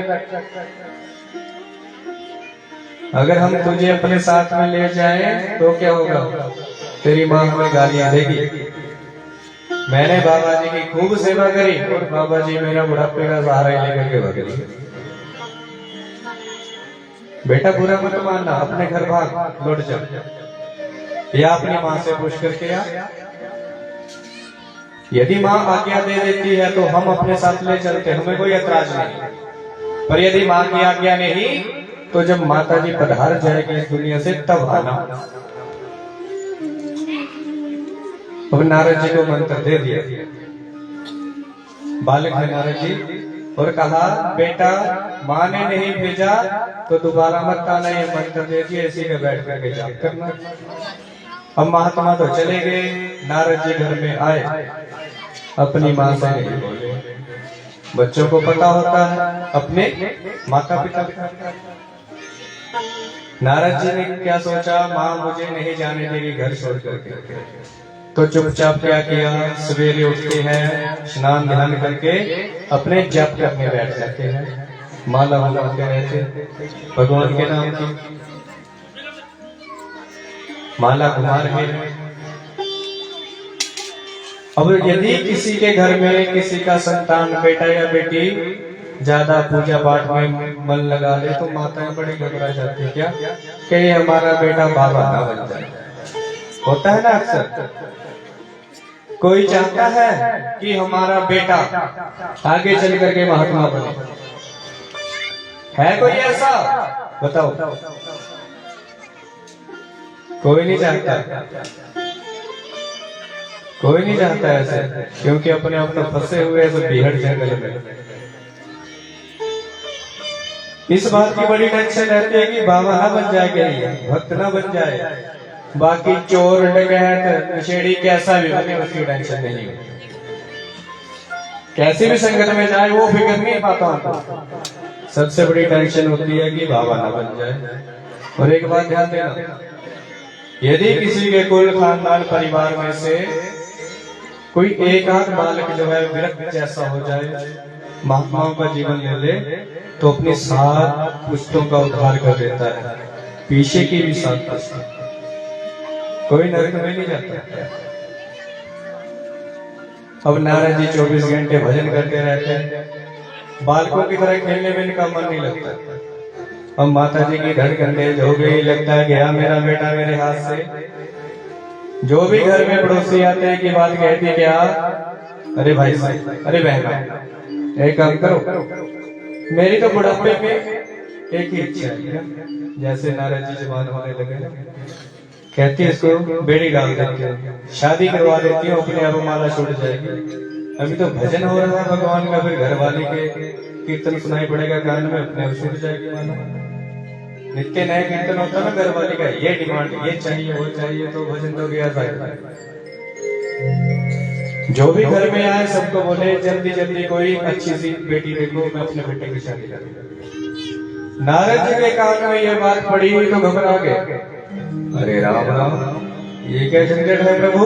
अगर हम तुझे अपने साथ में ले जाएं तो क्या होगा? तेरी माँ हमें गालियां देगी। मैंने बाबा जी की खूब सेवा करी और बाबा जी मेरा बुढ़ापे का सहारा लेकर के भागे। बेटा बुरा मत मानना, अपने घर भाग, लौट जा, या अपनी माँ से पूछ करके आ। यदि माँ आज्ञा दे देती है तो हम अपने साथ ले चलते, हमें कोई ऐतराज नहीं। पर यदि माँ की आज्ञा नहीं तो जब माता जी पधार जाएगी इस दुनिया से तब आना। अब नारद जी को मंत्र दे दिया, बालक है नारद जी, और कहा बेटा माँ ने नहीं भेजा तो दोबारा मत आना, ये मंत्र दे दिया, इसी में बैठ करके जाप करना। अब महात्मा तो चले गए, नारद जी घर में आए, अपनी माँ से नहीं बोले। बच्चों को पता होता है अपने माता पिता। नारद जी ने क्या सोचा? माँ मुझे नहीं जाने देगी घर छोड़ करके, तो चुपचाप क्या किया? सवेरे उठते हैं, स्नान ध्यान करके अपने जप करने बैठ जाते हैं, माला घुमाते रहते, भगवान के नाम की माला घुमा रहे हैं। अब यदि किसी के घर में किसी का संतान बेटा या बेटी ज्यादा पूजा पाठ में मन लगा ले तो माताएं बड़ी घबरा जाती है, क्या कि हमारा बेटा बाबा ना बन जाए। होता है ना अक्सर, कोई चाहता है कि हमारा बेटा आगे चल करके महात्मा बने। है कोई ऐसा? बताओ। कोई नहीं चाहता, कोई नहीं चाहता ऐसे, क्योंकि अपने आप में फंसे हुए सब बीहड़ जंगल में। इस बात की बड़ी टेंशन रहती है कि बाबा ना बन जाए, भक्त ना बन जाए, बाकी चोर डकैत नशेड़ी कैसा भी बने उसकी टेंशन नहीं होती। कैसी भी संगत में जाए वो फिक्र नहीं पाता हमको। सबसे बड़ी टेंशन होती है कि बाबा ना बन जाए। और एक बात ध्यान देना, यदि किसी के कुल खानदान परिवार में से कोई एक आध बालक जो है विरक्त जैसा हो जाए, महात्माओं का जीवन ले ले, तो अपनी 7 पुश्तों का उद्धार कर देता है, पीछे की भी 7 पुश्तों। कोई नरक में नहीं जाता। अब नारद जी 24 घंटे भजन करते रहते हैं, बालकों की तरह खेलने में इनका मन नहीं लगता। अब माता जी की धड़कन तेज हो गई, लगता है गया मेरा बेटा मेरे हाथ से। जो भी घर में पड़ोसी आते हैं की बात कहती क्या, अरे भाई साहब, अरे बहन, एक काम करो, मेरी तो बुढ़ापे में एक ही इच्छा है। जैसे नारद जी जवान होने लगे, कहती है इसको बेड़ी डाल देती हूँ, शादी करवा देती हूँ, अपने आप माला छूट जाएगी। अभी तो भजन हो रहा है भगवान का, फिर घर वाले के कीर्तन सुनाई पड़ेगा कान में, अपने आप छूट जाएगी माला। नित्य नया कीर्तन होता ना घर वाले का, ये डिमांड, ये चाहिए वो चाहिए, तो भजन तो गया था। जो भी घर में आए सबको बोले जल्दी जल्दी कोई अच्छी सी बेटी देखो, मैं अपने बेटे की शादी करूंगा। नारद जी के कान में ये बात पड़ी हुई तो घबरा गए। अरे राम राम, ये क्या झंझट है प्रभु।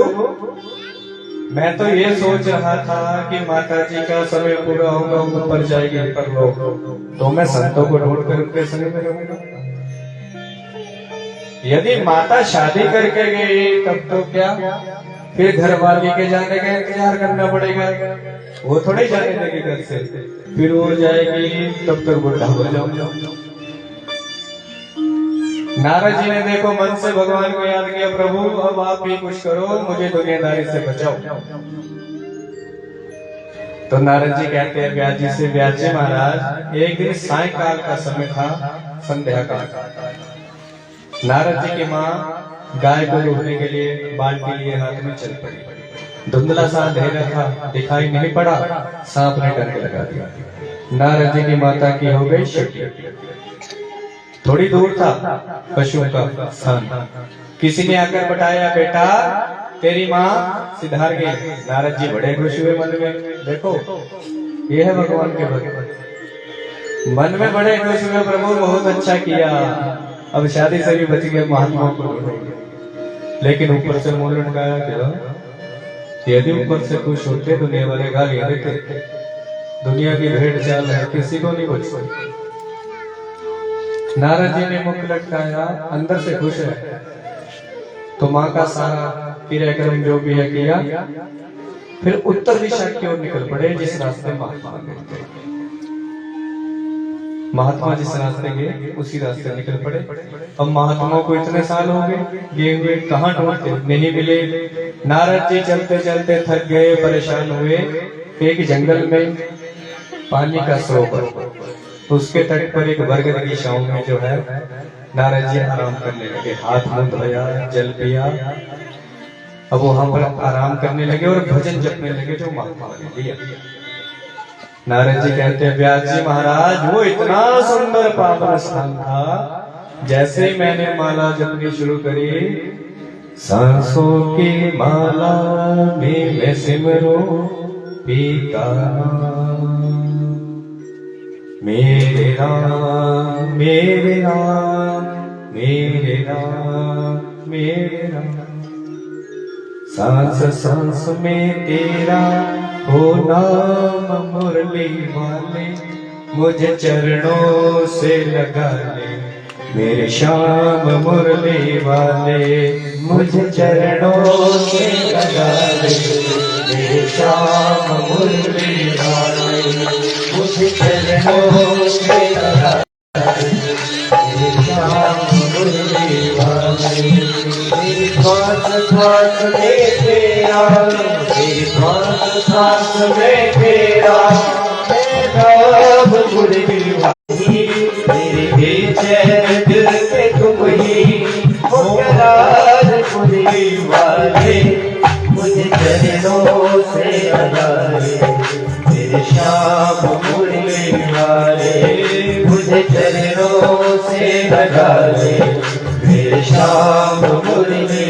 मैं तो ये सोच रहा था कि माता जी का समय पूरा होगा, ऊपर जाएगी पर लोग, तो मैं संतों को ढूंढ कर उनके संग में रहूंगा। यदि माता शादी करके गई तब तो क्या, फिर घर वाले के जाने का इंतजार करना पड़ेगा। वो थोड़ी जाने देगी घर से, फिर वो जाएगी तब तक बुढ़ा हो जाऊंगा। नारद जी ने देखो मन से भगवान को याद किया, प्रभु अब आप भी कुछ करो, मुझे दुनियादारी से बचाओ। तो नारद जी कहते हैं व्यास जी से, व्यास जी महाराज, एक दिन सायंकाल का समय था, संध्या काल। नारद जी की माँ गाय को रोकने के लिए बाल्टी लिए हाथ में चल पड़ी। धुंधला सा अंधेरा था, दिखाई नहीं पड़ा, सांप ने डर के लगा दिया। नारद जी की माता की हो गई शक्ति। थोड़ी दूर था पशुओं का स्थान, किसी ने आकर बताया बेटा तेरी माँ सिधार गई। नारद जी बड़े खुश हुए मन में, देखो ये है भगवान के भक्त। मन में बड़े खुश हुए, प्रभु बहुत अच्छा किया, अब शादी से भी बच गए, महात्माओं को। लेकिन ऊपर से मुंह लटकाया क्या, यदि ऊपर से खुश होते दुनिया वाले गालियां देते। दुनिया की भेड़ चाल है, किसी को नहीं बच सकती। नारद जी ने मुख लटकाया, अंदर से खुश है, तो माँ का सारा क्रियाक्रम जो भी है किया, फिर उत्तर दिशा की ओर निकल पड़े, जिस रास्ते महात्मा जिस रास्ते गए उसी रास्ते निकल पड़े। अब महात्माओं को इतने साल हो गए हुए, कहाँ ढूंढते, नहीं मिले। नारद जी चलते चलते थक गए, परेशान हुए। एक जंगल में पानी का सरोवर, उसके तट पर एक बरगद की छांव में जो है नारद जी आराम करने लगे। हाथ मुंह धोया, जल पिया, अब वहां पर आराम करने लगे और भजन जपने लगे जो महात्मा ने दिया। नारद जी कहते हैं व्यास जी महाराज, वो इतना सुंदर पावन स्थान था, जैसे ही मैंने माला जपनी शुरू करी, सांसों की माला में मैं सिमरो पिता मेरे राम मेरे राम मेरे राम मेरे राम। सांस सांस में तेरा हो नाम, मुरली वाले मुझे चरणों से लगा ले, मेरे श्याम मुरली वाले मुझे चरणों से लगा ले, मेरे श्याम मुरली वाले मुझे चरणों से लगा ले, मेरे श्याम मुरली वाले। मेरी श्वास श्वास में तेरा, मेरी श्वास श्वास में तेरा, मेरा मुरली वाली, मेरे बेचैन दिल से तुम ही हो करार मुरली वाले, मुझे चरणों से लगा ले, मेरे श्याम मुरली वाले मुझे चरणों से लगा ले, मेरे श्याम मुरली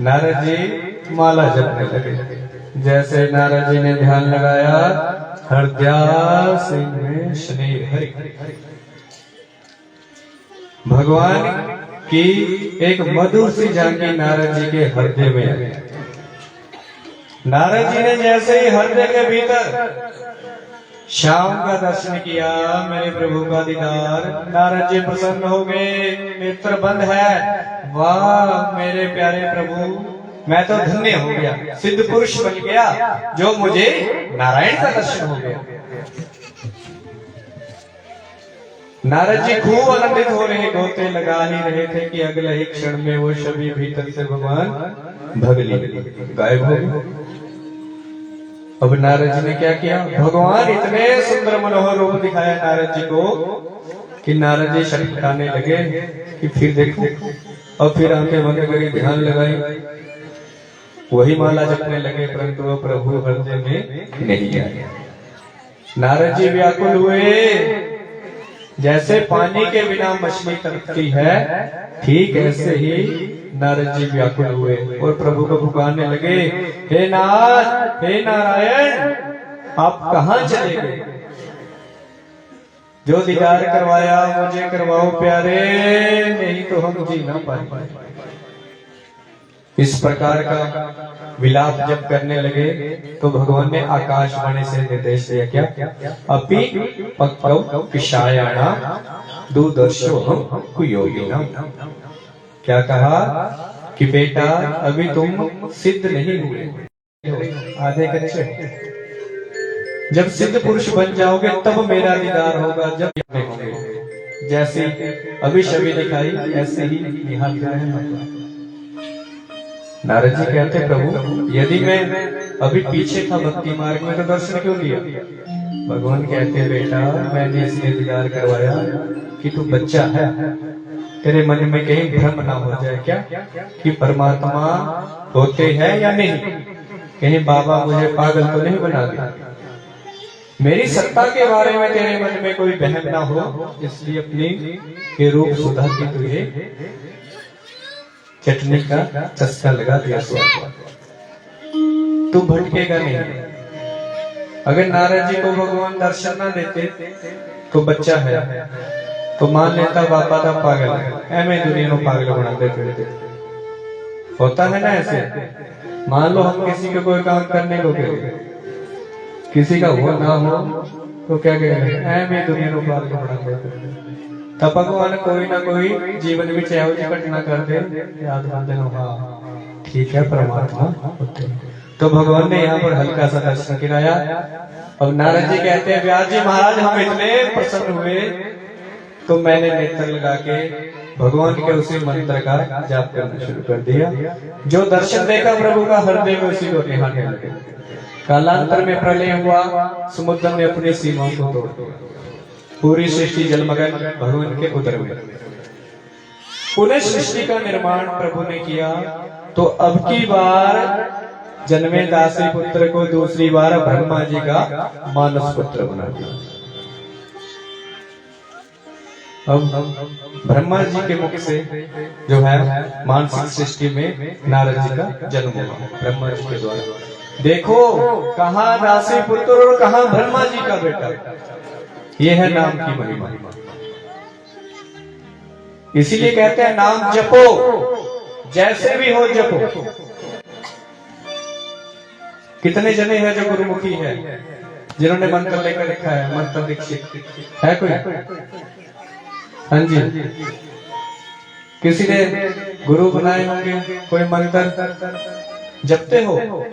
नारद जी माला जपने लगे। जैसे नारद जी ने ध्यान लगाया, हृदयासिन में स्नेह हरि, भगवान की एक मधुर सी झांकी नारद जी के हृदय में आई। नारद जी ने जैसे ही हृदय के भीतर श्याम का दर्शन किया, मेरे प्रभु का दीदार, नारद जी प्रसन्न हो गए, नेत्र बंद है। वाह मेरे प्यारे प्रभु, मैं तो धन्य हो गया, सिद्ध पुरुष बन गया, जो मुझे नारायण का दर्शन हो गया। नारद जी खूब आनंदित हो रहे, गोते लगा ही रहे थे कि अगले ही क्षण में वो छवि भीतर से भगवान भगली गायब हो गई। अब नारद जी ने क्या किया, भगवान इतने सुंदर मनोहर रूप दिखाया नारद जी को कि नारद जी छटपटाने लगे कि फिर देखो। और फिर आंखें बंद करके ध्यान लगाई, वही माला जपने लगे, परंतु वो प्रभु हृदय में नहीं आया। नारद जी व्याकुल हुए, जैसे पानी के बिना मछली तड़पती है, ठीक ऐसे ही नारद जी व्याकुल हुए और प्रभु को पुकारने लगे, हे नाथ, हे नारायण, आप कहाँ चले गए? जो दीदार करवाया मुझे करवाओ प्यारे, नहीं तो हम जी ना पाएंगे। इस प्रकार का विलाप जब करने लगे तो भगवान ने आकाशवाणी से निर्देश दिया, क्या? अपि पक्कौ पिशायाणां दुर्दर्शो हम कुयोगिनां। क्या कहा कि बेटा अभी तुम सिद्ध नहीं हुए, आधे कच्चे। जब सिद्ध पुरुष बन जाओगे तब मेरा दीदार होगा, जब होंगे। जैसे अभी छवि दिखाई ऐसे ही निहाल करें। नारद जी कहते, प्रभु यदि मैं अभी पीछे था भक्ति मार्ग में तो दर्शन क्यों दिया? भगवान कहते, बेटा मैंने इसलिए दीदार करवाया कि तू बच्चा है, तेरे मन में कहीं भ्रम ना हो जाए, क्या कि परमात्मा होते हैं या नहीं, कहीं बाबा मुझे पागल तो नहीं बना दिया। मेरी सत्ता के बारे में तेरे मन में कोई बहम ना हो, इसलिए अपनी के रूप सुधा की तुझे चटनी का चस्का लगा दिया। तू भटकेगा नहीं। अगर नारद जी को भगवान दर्शन ना देते तो बच्चा है तो मान लेता बाबा था पागल है, मैं दुनिया में पागल बनाते फिरते। होता है ना ऐसे। मान लो हम किसी को कोई काम करने को कहें, किसी का हुआ ना हो तो क्या कहेंगे, मैं दुनिया में पागल बनाते। तब भगवान कोई ना कोई जीवन में चाहे घटना कर दे, याद करते हो ठीक है परमात्मा होते। तो भगवान ने यहाँ पर हल्का सा दर्शन कराया। अब नारद जी कहते हैं, व्यास जी महाराज हम इतने प्रसन्न हुए तो मैंने नेत्र लगा के भगवान के उसी मंत्र का जाप करना शुरू कर दिया। जो दर्शन देखा प्रभु का हृदय में उसी को निहारने लगे। कालांतर में प्रलय हुआ, समुद्र ने अपनी सीमाओं को तोड़ दिया, पूरी सृष्टि जलमग्न भगवान के उदर में। पुनः सृष्टि का निर्माण प्रभु ने किया। तो अब की बार जन्मे दासी पुत्र को दूसरी बार ब्रह्मा जी का मानस पुत्र बना दिया। अब ब्रह्मा जी के मुख से जो है मानसिक सृष्टि में नारद जी का जन्म हुआ ब्रह्मा जी के द्वारा। देखो कहाँ दासी पुत्र और कहाँ ब्रह्मा जी का बेटा। ये है नाम की महिमा। इसीलिए कहते हैं नाम जपो, जैसे भी हो जपो। कितने जने हैं जो गुरुमुखी है, जिन्होंने मंत्र लेकर रखा है, मंत्र दीक्षित है कोई? हाँ जी, किसी ने गुरु बनाए होंगे, कोई मंत्र जपते हो?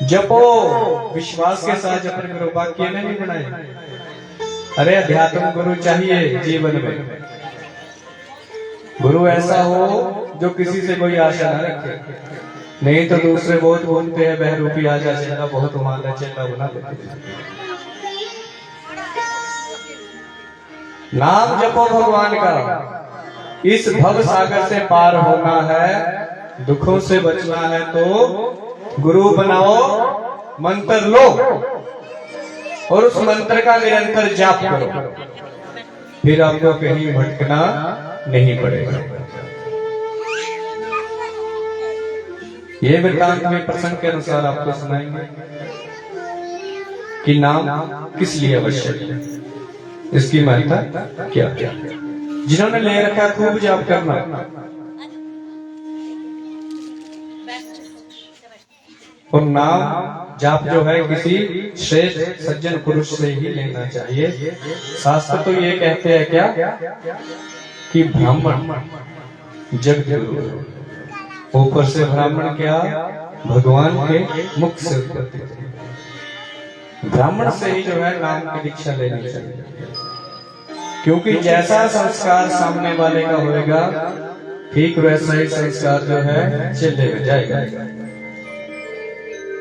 जपो, विश्वास के साथ जपने करो, बाकी नहीं बनाए। अरे अध्यात्म गुरु चाहिए जीवन में। गुरु ऐसा हो जो किसी से कोई आशा ना रखे, नहीं तो दूसरे बहुत बोलते हैं बहरूपी आजा चेला, बहुत माना चेला बना देते। नाम जपो भगवान का। इस भव सागर से पार होना है, दुखों से बचना है तो गुरु बनाओ, मंत्र लो और उस मंत्र का निरंतर जाप करो, फिर आपको कहीं भटकना नहीं पड़ेगा। ये वृत्तांत में प्रसंग के अनुसार आपको सुनाएंगे कि नाम किस लिए आवश्यक है, इसकी महत्ता क्या क्या। जिन्होंने ले रखा खूब जाप करना, और नाम जाप जो है किसी श्रेष्ठ सज्जन पुरुष से ही लेना चाहिए। शास्त्र तो ये कहते हैं क्या कि ब्राह्मण जगत गुरु, ऊपर से ब्राह्मण क्या भगवान के मुख से उत्पत्ति, ब्राह्मण से ही जो है नाम की दीक्षा लेनी चाहिए। क्योंकि जैसा संस्कार सामने वाले का होएगा, ठीक वैसा ही संस्कार जो है चेले में जाएगा।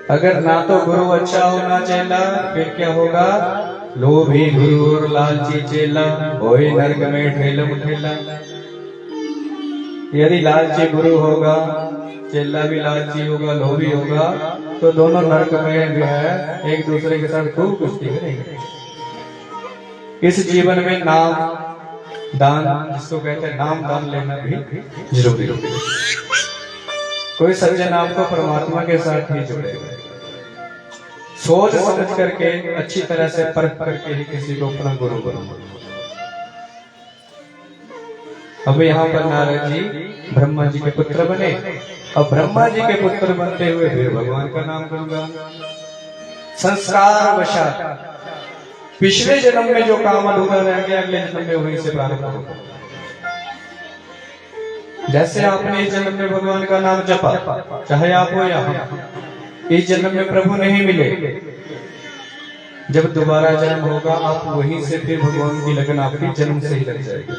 अगर ना तो गुरु अच्छा होना चेला, फिर क्या होगा, लोभी गुरु और लालची चेला, होए नरक में ठेलम ठेला। यदि लालची गुरु होगा, चेला भी लालची होगा, लोभी होगा, तो दोनों नरक में जो है एक दूसरे के साथ खूब कुश्ती करेंगे। इस जीवन में नाम दान, जिसको कहते हैं नाम दान, लेना भी जरूरी है। कोई सज्जन आपको परमात्मा के साथ ही जोड़ेगा। सोच समझ करके अच्छी तरह से परख करके ही किसी को अपना गुरु बनाओ। अब यहाँ पर नारद जी ब्रह्मा जी के पुत्र बने, अब ब्रह्मा जी के पुत्र बनते हुए फिर भगवान का नाम करूंगा। संस्कार वशात पिछले जन्म में जो काम अधूरा रह गया, अगले जन्म में वहीं से प्रारंभ होगा। जैसे आपने इस जन्म में भगवान का नाम जपा, चाहे आप हो या हम, इस जन्म में प्रभु नहीं मिले, जब दोबारा जन्म होगा आप वहीं से फिर भगवान की लगन आपकी जन्म से ही लग जाएगी।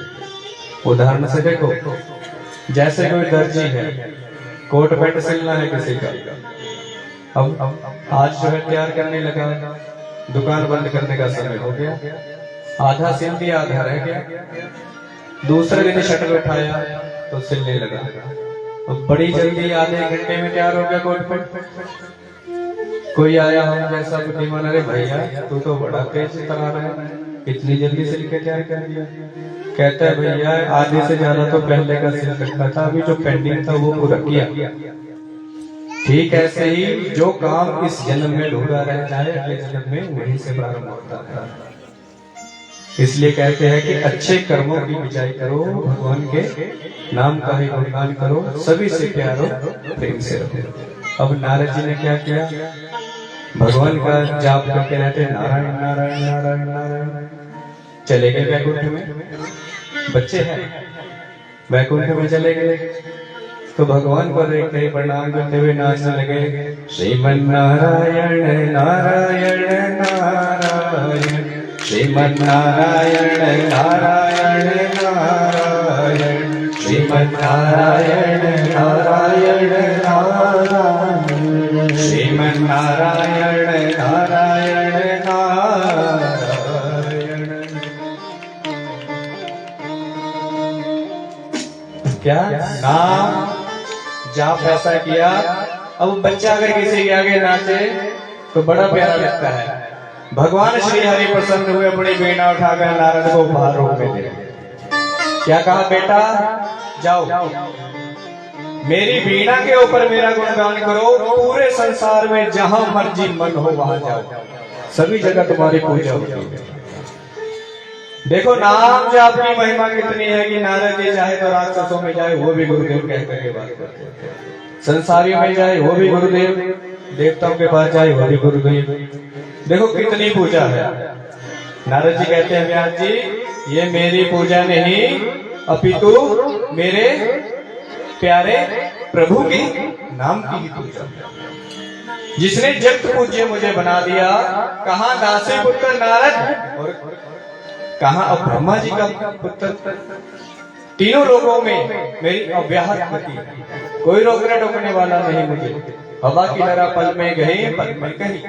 उदाहरण से देखो, जैसे कोई दर्जी है, कोट पैंट सिलना है किसी का, अब आज जो है तैयार करने लगा, दुकान बंद करने का समय हो गया, आधा सिल दिया, आधा रह गया। दूसरे दिन शटर उठाया तो सिलने लगा, अब बड़ी जल्दी आधे घंटे में तैयार हो गया कोट पैंट। कोई आया हम जैसा बुद्धिमान, अरे भैया तू तो बड़ा तेज चला रहा है, इतनी जल्दी सिल के तैयार कर दिया। कहता है भैया आधे से ज्यादा तो पहले का सिल रखा था, अभी जो पेंडिंग था वो पूरा किया। ठीक ऐसे ही जो काम इस जन्म में अधूरा रह जाए, अगले जन्म में वहीं से प्रारंभ होता है। इसलिए कहते हैं कि अच्छे कर्मों की बिजाई करो, भगवान के नाम का ही गुणगान करो, सभी से प्यार हो, प्रेम से रहो। अब नारद जी ने क्या किया, भगवान का जाप करके रहते नारायण नारायण नारायण नारायण। चले गए वैकुंठ में, बच्चे हैं वैकुंठ में चले गए, तो भगवान को देखते ही प्रणाम करते हुए नाचने लगे, श्रीमन नारायण नारायण नारायण, श्रीमन नारायण नारायण नारायण, श्रीमन नारायण नारायण नारायण, श्रीमन नारायण नारायण नारायण। क्या नाम जाप ऐसा किया। अब बच्चा अगर किसी के आगे नाचे तो बड़ा प्यारा लगता है। भगवान श्री हरि प्रसन्न हुए, बड़ी वीणा उठाकर नारद को उपहार रूप में दे। क्या कहा, बेटा जाओ मेरी वीणा के ऊपर मेरा गुणगान करो, पूरे संसार में जहां मर्जी मन हो वहां जाओ, सभी जगह तुम्हारी पूजा होगी। देखो नाम जाप की महिमा कितनी है कि नारद जी चाहे तो राक्षसों में जाए वो भी गुरुदेव कह करके बात करते हैं, संसारियों में जाए वो भी गुरुदेव, देवताओं के पास जाए वो भी गुरुदेव। देखो कितनी पूजा है। नारद जी कहते हैं व्यास जी ये मेरी पूजा नहीं अपितु मेरे प्यारे प्रभु की नाम की ही पूजा, जिसने जगत पूज्य मुझे बना दिया। कहा दासी पुत्र नारद और कहा अब ब्रह्मा जी का पुत्र। तीनों लोगों में मेरी अव्याहत गति, कोई रोकने टोकने वाला नहीं मुझे। हवा की तरह पल में गए पल में कहीं।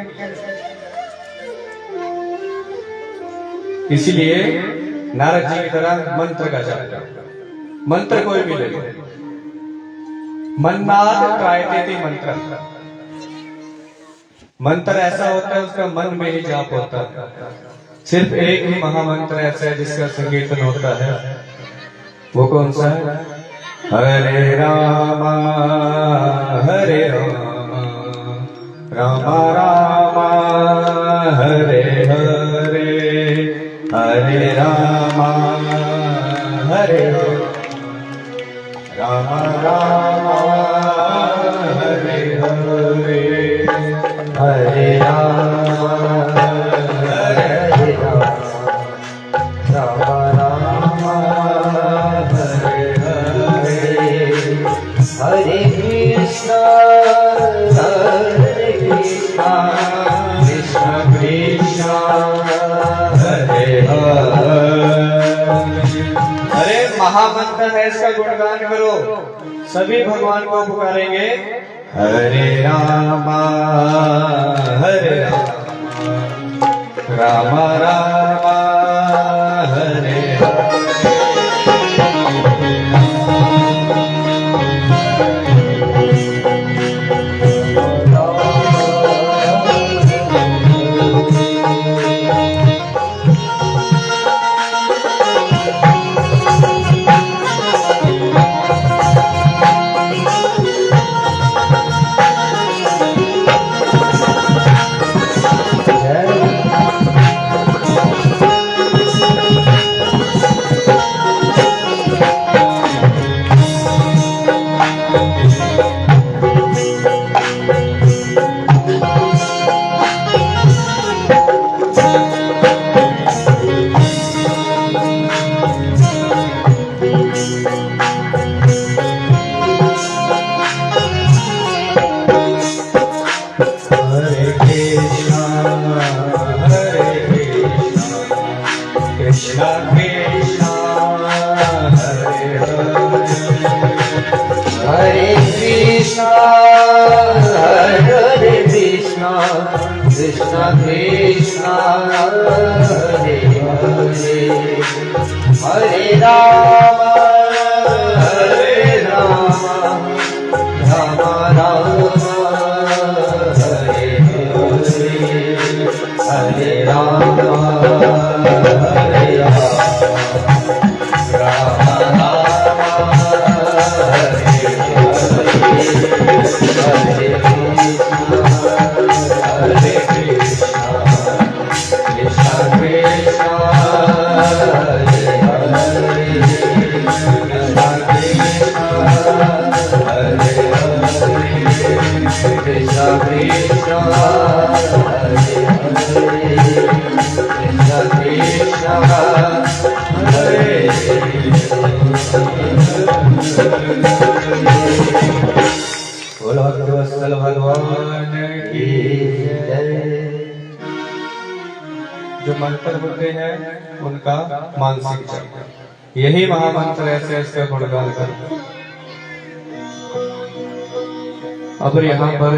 इसलिए नारद जी की तरह मंत्र का जाप, मंत्र कोई भी ले लो, मन्नाद त्रायते मंत्र। मंत्र ऐसा होता है उसका मन में ही जाप होता है। सिर्फ एक ही महामंत्र ऐसा है जिसका संकीर्तन होता है, वो कौन सा है? हरे राम राम राम हरे हरे, हरे राम हरे राम राम हरे हरे, हरे राम हरे राम राम हरे हरे, हरे कृष्णा कृष्ण कृष्ण हरे हरे। अरे महामंत्र है, इसका गुणगान करो। सभी भगवान को पुकारेंगे। हरे राम राम राम हरे कृष्ण कृष्ण हरे हरे, हरे कृष्ण कृष्ण कृष्ण हरे हरे, हरे राम राम राम हरे हरे, हरे राम हरे राम हरे भगवान की जय। जो मंत्र होते हैं उनका मानसिक जप, यही महामंत्र ऐसे ऐसे गुणगान करते। अब यहाँ पर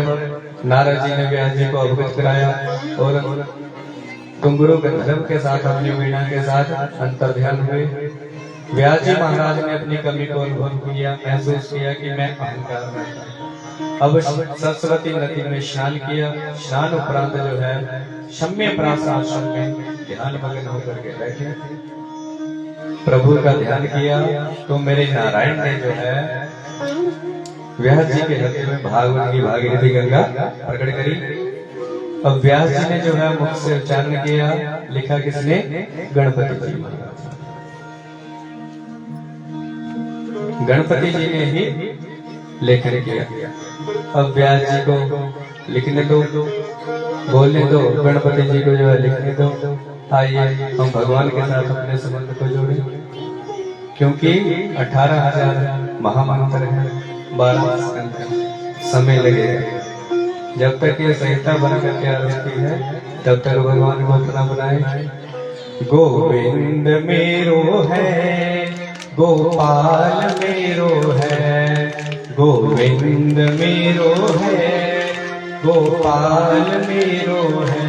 नारद जी ने व्यास जी को अवगत कराया और घुंघरू गंधर्व के साथ अपनी वीणा के साथ अंतर्ध्यान हुए। व्यास जी महाराज ने अपनी कमी को अनुभव किया, महसूस किया कि मैं अहंकार में था। अब सरस्वती नदी में स्नान किया। स्नान उपरांत जो है शम्य प्रास आश्रम में ध्यान मग्न होकर के बैठे, प्रभु का ध्यान किया तो मेरे नारायण ने जो है व्यास जी के हृदय में भागवत की भागीरथी गंगा प्रकट करी। अब व्यास जी ने जो है मुख से उच्चारण किया, लिखा किसने? गणपति जी महाराज। गणपति जी ने ही लेखन किया। अब व्यास जी को लिखने दो, बोलने दो, गणपति जी को जो है लिखने दो। आइए हम भगवान के साथ अपने संबंध को जोड़ें, क्योंकि 18,000 महामंत्र है, 12 समय लगेगा। जब तक ये संहिता बन करके आती है तब तक भगवान को अपना बनाए। गोविंद मेरो है, गोपाल मेरो है, गोविंद मेरो है, गोपाल मेरो है,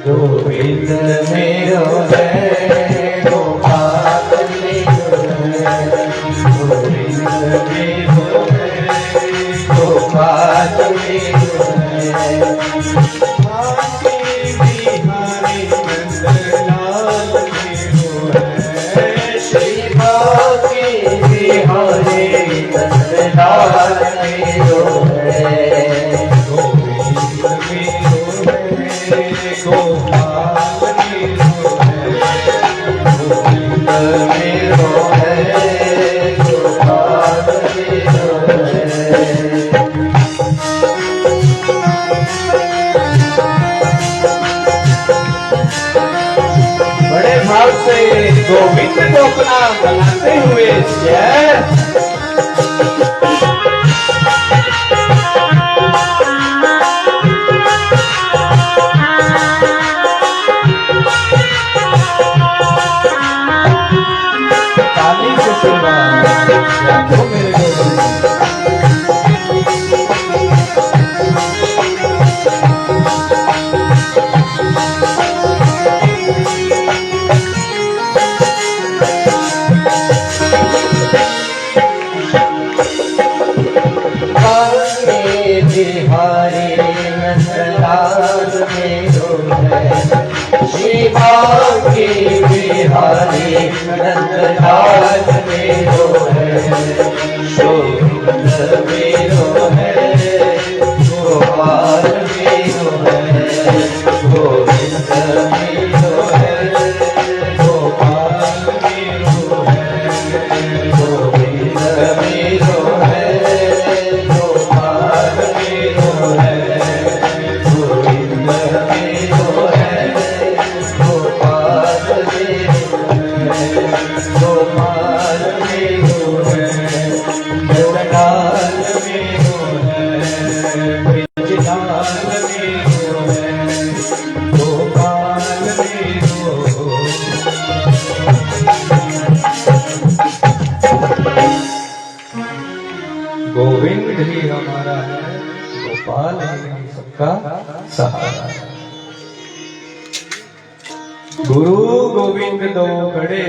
गोविंद मेरो है, गोपाल मेरो है, गोविंद मेरो है, गोपाल मेरो है। बिहारी नंदलाल मेरो है, श्री बांके बिहारी से गोविंद को अपना बनाते हुए जय। ताली से सुनवाओ मेरे गोविंद। बिहारी नंदलाल मेरो है, शिवा की बिहारी नंदलाल मेरो है, गोविंद मेरो है, गोपाल मेरो है, गोविंद मेरो है, गोपाल मेरो है, गोविंद मेरो है, गोविंद ही हमारा है, गोपाल ही हम सबका सहारा है। गुरु गोविंद दो खड़े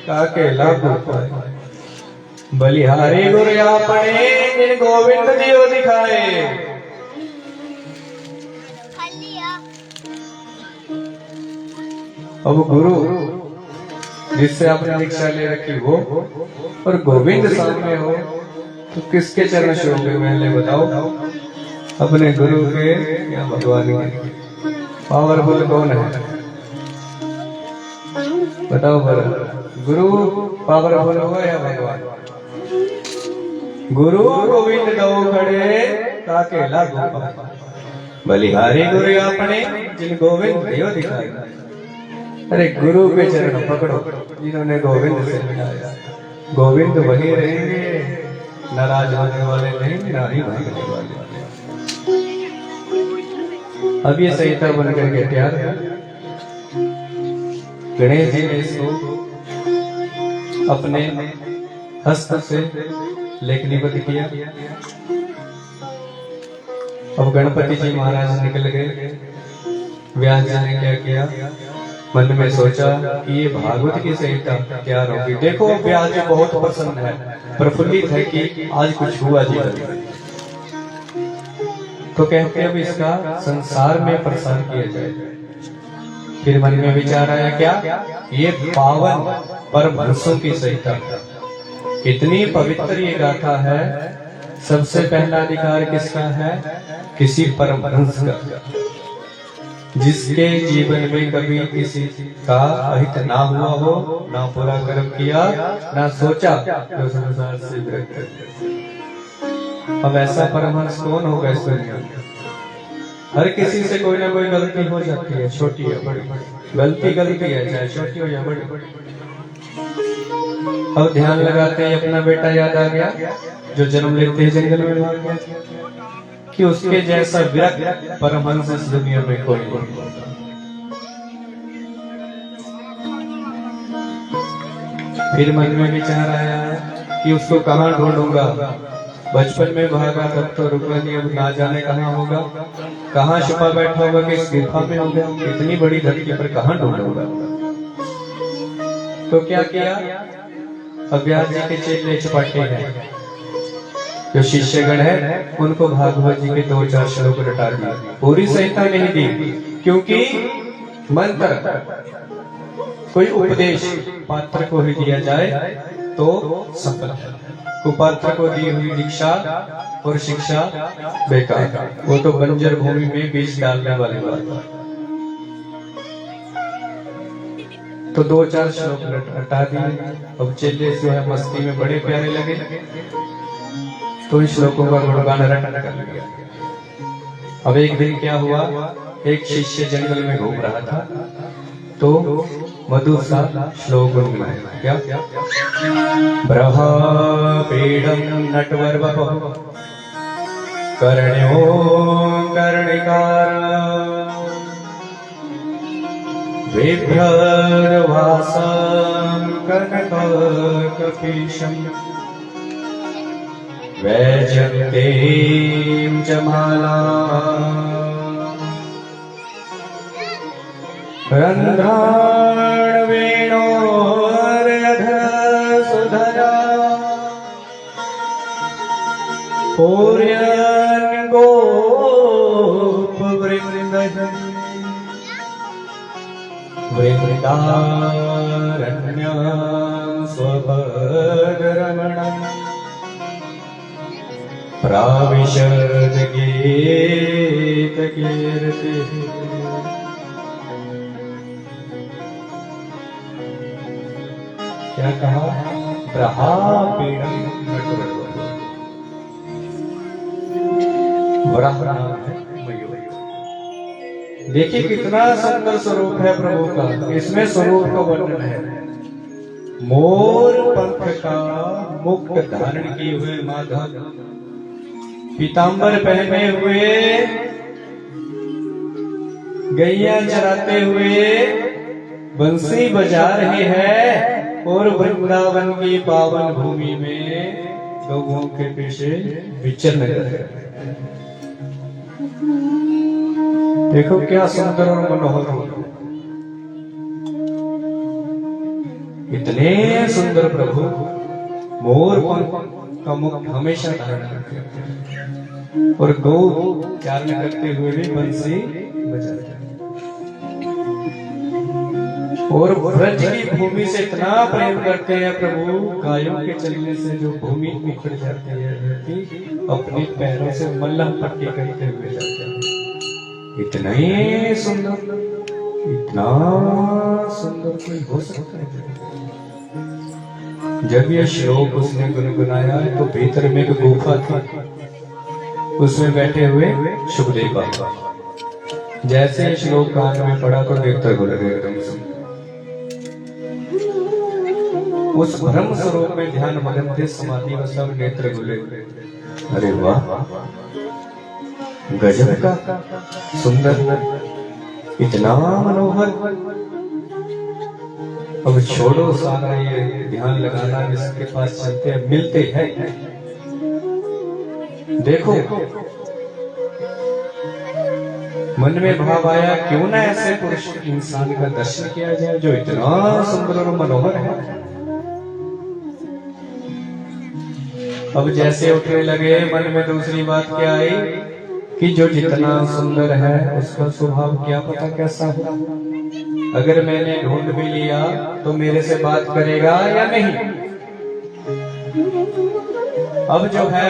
काके लागू पाए, बलिहारी गुरु आपने जिन गोविंद दियो दिखाए। अब गुरु जिससे आपने दीक्षा ले रखी वो और गोविंद सामने हो तो किसके चरण शोभे पहले बताओ, अपने गुरु के या भगवान के? पावरफुल कौन है बताओ बरा? गुरु पावरफुल होगा या भगवान? गुरु गोविंद दो खड़े ताके लागू पाए, बलिहारी गुरु आपने जिन गोविंद दियो दिखाए। अरे गुरु के चरण पकड़ो जिन्होंने गोविंद से मिलाया। गोविंद वही रहेंगे, नाराज होने वाले नहीं, ना ही भागने वाले। अब ये संहिता बनकर के तैयार है। गणेश जी ने इसको अपने हस्त से लेखनीबद्ध किया। अब गणपति जी महाराज निकल गए। व्यास जी ने क्या किया, मन में सोचा कि ये भागवत की संहिता तैयार होगी। देखो व्यास जी बहुत प्रसन्न है, प्रफुल्लित है कि आज कुछ हुआ जी। तो कहते अब इसका संसार में प्रसार किया जाए। फिर मन में विचार आया क्या, ये पावन परमहंसों की संहिता, इतनी पवित्र ये गाथा है। सबसे पहला अधिकार किसका है? किसी परमहंस का, जिसके जीवन में कभी किसी का अहित ना हुआ हो, ना पूरा कर्म किया, ना सोचा जो संसार से विरक्त। अब ऐसा परमहंस कौन होगा इस दुनिया में? हर किसी से कोई ना कोई गलती हो जाती है, छोटी या बड़ी। गलती है, चाहे छोटी हो या बड़ी। अब ध्यान लगाते ही अपना बेटा याद आ गया जो जन्म लेते ही जंगल में भाग गया, कि उसके जैसा विरक्त परमहंस इस दुनिया में कोई नहीं। फिर मन में विचार आया कि उसको कहाँ ढूंढूंगा। बचपन में भागा तब तो रुका नहीं, अब ना जाने कहाँ होगा, कहाँ छुपा बैठा होगा, किस गुफा में होगा, इतनी बड़ी धरती पर कहाँ ढूंढूंगा। तो क्या किया, अव्यास जी के चेले चपाटे हैं, जो शिष्यगण है, उनको भागवत जी के 2-4 श्लोक रटा दिए। पूरी संहिता नहीं दी, क्योंकि मंत्र कोई उपदेश पात्र को ही दिया जाए तो सफल है। कुपात्र को दी हुई दीक्षा और शिक्षा बेकार, वो तो बंजर भूमि में बीज डालने वाली बात। तो 2-4 श्लोक हटा दिए। अब चेले जो है मस्ती में बड़े प्यारे लगे, तो इन श्लोकों का गुणगान रटने लग गया। अब एक दिन क्या हुआ, एक शिष्य जंगल में घूम रहा था, तो मधुर सा श्लोक गुनगुनाया। क्या ब्रह्मपीडं नटवर्वपः कर्ण्यो कर्णिकार बिभ्रद्वासं कनककपीशम् वैजयन्तीं च मालाम् रन्ध्राणवेणोरधसुधरा पूर्यङ्गोपवृन्दम् वृन्दारण्यं स्वपदरमणम् प्राविशद गीतकीर्तिः। क्या कहा? ब्रह्मपीडं नटवर्वपः। ब्रह्म नाम है मयूर। देखिए कितना सुंदर स्वरूप है प्रभु का। इसमें स्वरूप का वर्णन है। मोर पंख का मुक्त धारण किए हुए माधव, पीतांबर पहने हुए, गैया चराते हुए बंसी बजा रहे हैं और वृंदावन की पावन भूमि में गौओं के पीछे विचरण कर रहे हैं। देखो क्या सुंदर और मनोहर, इतने सुंदर प्रभु मोर का मुख हमेशा धारण करते हैं और गौ चारण करते हुए भी बंसी बजाते हैं और ब्रज की भूमि से इतना प्रेम करते हैं प्रभु, गायों के चलने से जो भूमि उखड़ जाती है अपने पैरों से मल्लम पट्टी करते हुए जाते हैं। इतना ही सुंदर, इतना सुंदर कोई हो सकता है? जब ये श्लोक उसने गुनगुनाया तो भीतर में एक गुफा थी, उसमें बैठे हुए सुखदेव बाबा जैसे श्लोक कान में पड़ा तो देखते घुल गए एकदम से। उस ब्रह्म स्वरूप में ध्यान मगन थे, समाधि में सब नेत्र खुले। अरे वाह, गजब का सुंदर, इतना मनोहर। अब छोड़ो सारा ये ध्यान लगाना, जिसके पास चलते हैं मिलते हैं। देखो मन में भाव आया, क्यों ना ऐसे पुरुष इंसान का दर्शन किया जाए जो इतना सुंदर और मनोहर है। अब जैसे उठने लगे, मन में दूसरी बात क्या आई कि जो जितना सुंदर है उसका स्वभाव क्या पता कैसा हो। अगर मैंने ढूंढ भी लिया तो मेरे से बात करेगा या नहीं। अब जो है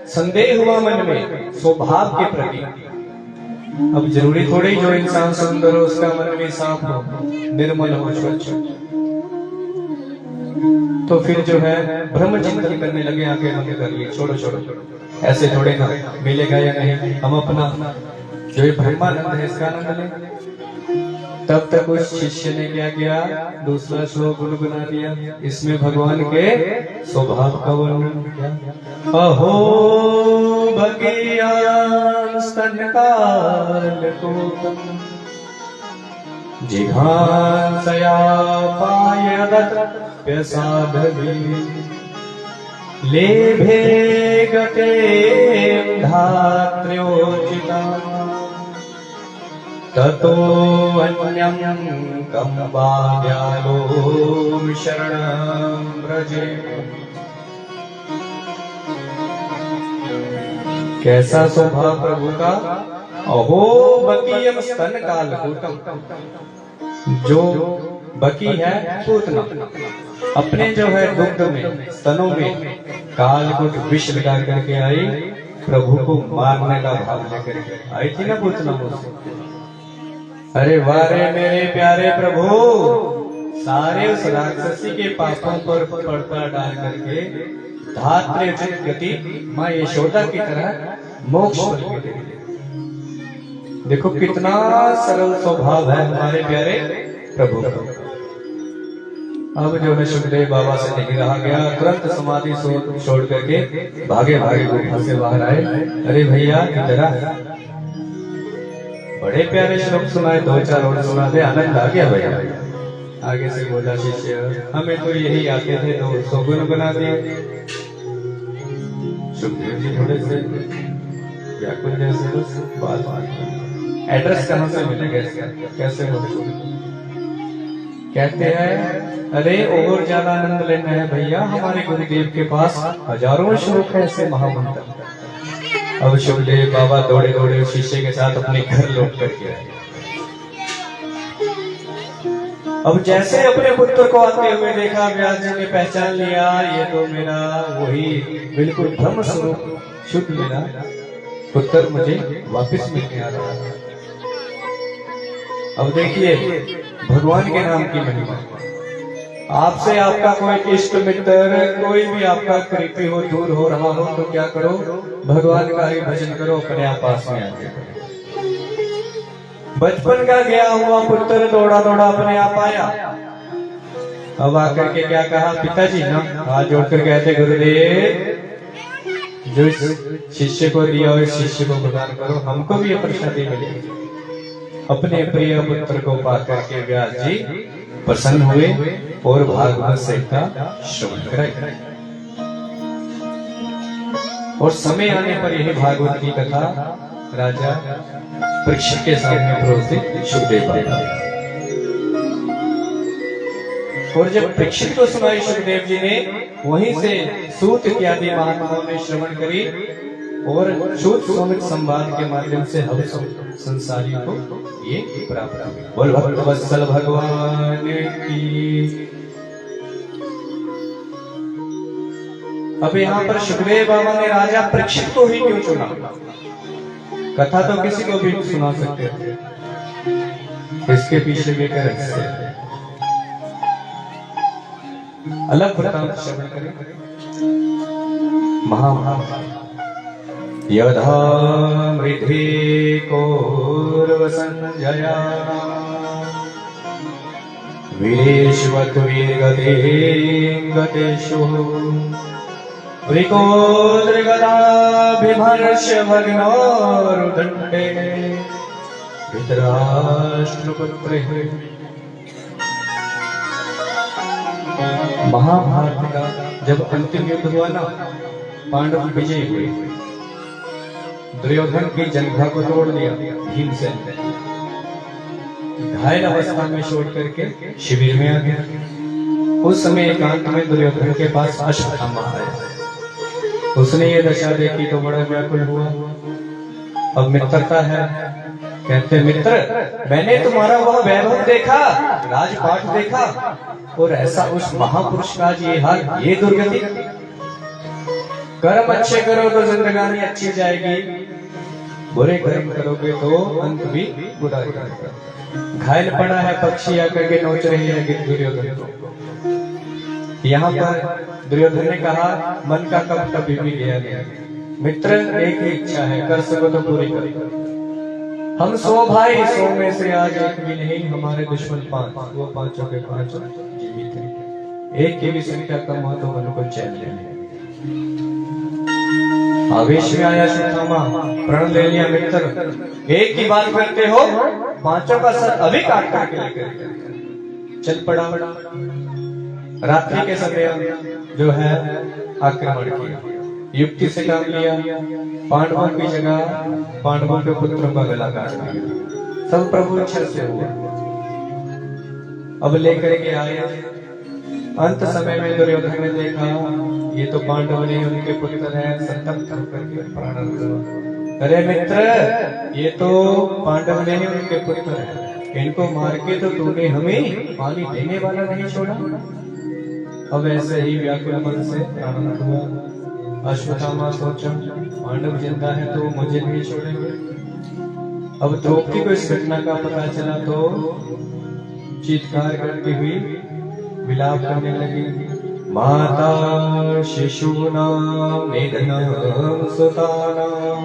संदेह हुआ मन में स्वभाव के प्रति। अब जरूरी थोड़ी जो इंसान सुंदर हो उसका मन भी साफ हो, निर्मल हो, स्वच्छ। तो फिर जो है ब्रह्म चिंतन करने लगे, आंखें बंद कर लिए, छोड़ो छोड़ो ऐसे थोड़े ना मिलेगा या नहीं, हम अपना जो ये ब्रह्मानंद है इसका आनंद लें। तब तक उस शिष्य ने क्या किया, दूसरा श्लोक गुनगुना दिया। इसमें भगवान के स्वभाव का वर्णन किया। अहो भगियान स्तनकालकोटम जिघांसया पायदत प्यसाधवी लेभे गते धात्र्योचिता ततो अन्यं कं बाल्यालो शरणं व्रजे। कैसा स्वभाव प्रभु का। अहो बकीयम स्तन कालकूटम, जो बकी है पूतना, अपने जो है दुग्ध में स्तनों में कालकूट विष लगा करके आई, प्रभु को मारने का भाव लेकर आई थी ना पूतना मुझसे। अरे वारे मेरे प्यारे प्रभु, सारे उस राक्षसी के पापों पर पर्दा डाल करके धात्र्य गति माँ यशोदा की तरह मोक्ष पर दे। देखो कितना सरल स्वभाव है हमारे प्यारे प्रभु का। अब जो है सुखदेव बाबा से नहीं रहा गया, तुरंत समाधि छोड़ करके भागे भागे गुफा से बाहर आए। अरे भैया जरा बड़े प्यारे श्लोक सुनाए, 2-4 और सुना दे, आनंद आ गया भैया। आगे से बोला शिष्य हमें तो यही आते थे, 200 गुण बना दिए। सुखदेव जी थोड़े से व्याकुल जैसे बस बात एड्रेस कहाँ से मिलेगा, कैसे हो? कहते हैं अरे और ज्यादा आनंद लेना है भैया, हमारे गुरुदेव के पास हजारों श्लोक है ऐसे महामंत्र। अब सुखदेव बाबा दौड़े दौड़े शिष्य के साथ अपने घर लौट करके आए। अब जैसे अपने पुत्र को आते हुए देखा, व्यास जी ने पहचान लिया, ये तो मेरा वही बिल्कुल ब्रह्म स्वरूप शुद्ध मेरा पुत्र मुझे वापस मिलने आ रहा है। अब देखिए भगवान के नाम की महिमा। आपसे आपका कोई इष्ट मित्र, कोई भी आपका करीबी हो, दूर हो रहा हो, तो क्या करो, भगवान का ही भजन करो, अपने आप पास में आ जाए। बचपन का गया हुआ पुत्र दौड़ा दौड़ा अपने आप आया। अब आकर के क्या कहा, पिताजी ना हाथ जोड़कर कहते, गुरुदेव जो इस शिष्य को दिया और इस शिष्य को प्रदान करो, हमको भी ये प्रसादी मिलेगी। अपने प्रिय पुत्र को पाकर के व्यास जी प्रसन्न हुए और भागवत से का श्रवण कराए। और समय आने पर यही भागवत की कथा राजा परीक्षित के सामने परोसी सुखदेव बाबा। और जब परीक्षित को सुनाई सुखदेव जी ने, वहीं से सूत इत्यादि महात्माओं ने श्रवण करी और सूत सौमित संवाद के माध्यम से हम सब संसारियों को ये प्राप्त हुआ। बोल भक्त वत्सल भगवान की। अब यहाँ पर सुखदेव बाबा ने राजा परीक्षित को ही क्यों चुना? कथा तो किसी को भी सुना सकते थे, इसके पीछे भी एक रहस्य है। अलग वृत्तांत श्रवण करें। महाभारत। यथा मृधि कौरव संजया वीरेष्वत वीरगते गतेषु वृकोद्रगदाभिमर्श्य भग्नोरुदण्डे धृतराष्ट्रपुत्रे। महाभारत का जब अंतिम युद्ध हुआ ना, पांडव विजयी हुए, दुर्योधन की जंघा को तोड़ दिया भीमसेन ने, घायल अवस्था में छोड़ करके शिविर में आ गया। उस समय एकांत में दुर्योधन के पास अश्वत्थामा आया। उसने ये दशा देखी तो बड़ा व्याकुल हुआ। अब मित्रता है, कहते मित्र मैंने तुम्हारा वह वैभव देखा, राजपाट देखा, और ऐसा उस महापुरुष का ये हाल, ये दुर्गति। कर्म अच्छे करो तो जिंदगानी अच्छी जाएगी, बुरे कर्म करोगे तो अंत भी बुरा ही होगा। घायल पड़ा है, पक्षी आकर के नोच रही है दुर्योधन को। यहाँ पर दुर्योधन ने कहा, मन का कब कभी भी गया नहीं, मित्र एक ही इच्छा है, कर सको तो पूरी करो। हम 100 भाई, 100 में से आज एक भी नहीं, हमारे दुश्मन 5, वो 5 के 5 जीवित हैं। एक की भी संख्या कम हो तो मन को चैन लेने। आवेश में आया अश्वत्थामा, प्रण ले लिया मित्र, एक की बात करते हो, 5 का सर अभी काट करके लेकर चल पड़ा। रात्रि के समय जो है आक्रमण किया, युक्ति से काम लिया, पांडवों की जगह पांडवों के पुत्रों का गला काट दिया। सब प्रभु इच्छा से हुआ। अब लेकर के आए, अंत समय में दुर्योधन ने देखा ये तो पांडव नहीं उनके पुत्र हैं, संतप्त होकर के प्राण दिया। अरे मित्र ये तो पांडव नहीं उनके पुत्र हैं, इनको मार के तो तूने हमें पानी देने वाला नहीं छोड़ा। अब ऐसे ही व्याकुल मन से प्राण हुआ। अश्वत्थामा सोचा पांडव जिंदा है तो मुझे नहीं छोड़ेंगे। अब द्रौपदी को इस घटना का पता चला तो चीत्कार करती हुई विलाप करने लगी। माता शिशूनां निधनं सुतानां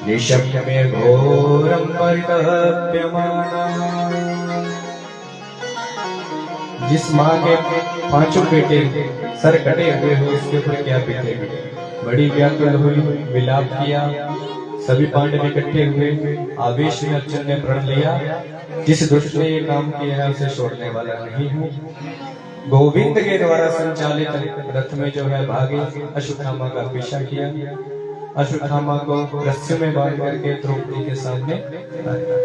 निशम्य मे घोरं परितप्यमाना जिस माँ के पांचों बेटे सर कटे हुए हो उसके ऊपर क्या बीतेगी। बड़ी व्याकुल हुई, विलाप किया। सभी पांडव इकट्ठे हुए। आवेश में अर्जुन ने प्रण लिया, जिस दुष्ट ने ये काम किया है उसे छोड़ने वाला नहीं हूँ। गोविंद के द्वारा संचालित रथ में जो है भागे, अश्वत्थामा का पीछा किया। अश्वत्थामा को रस्सियों में बांध करके द्रौपदी के सामने लाया।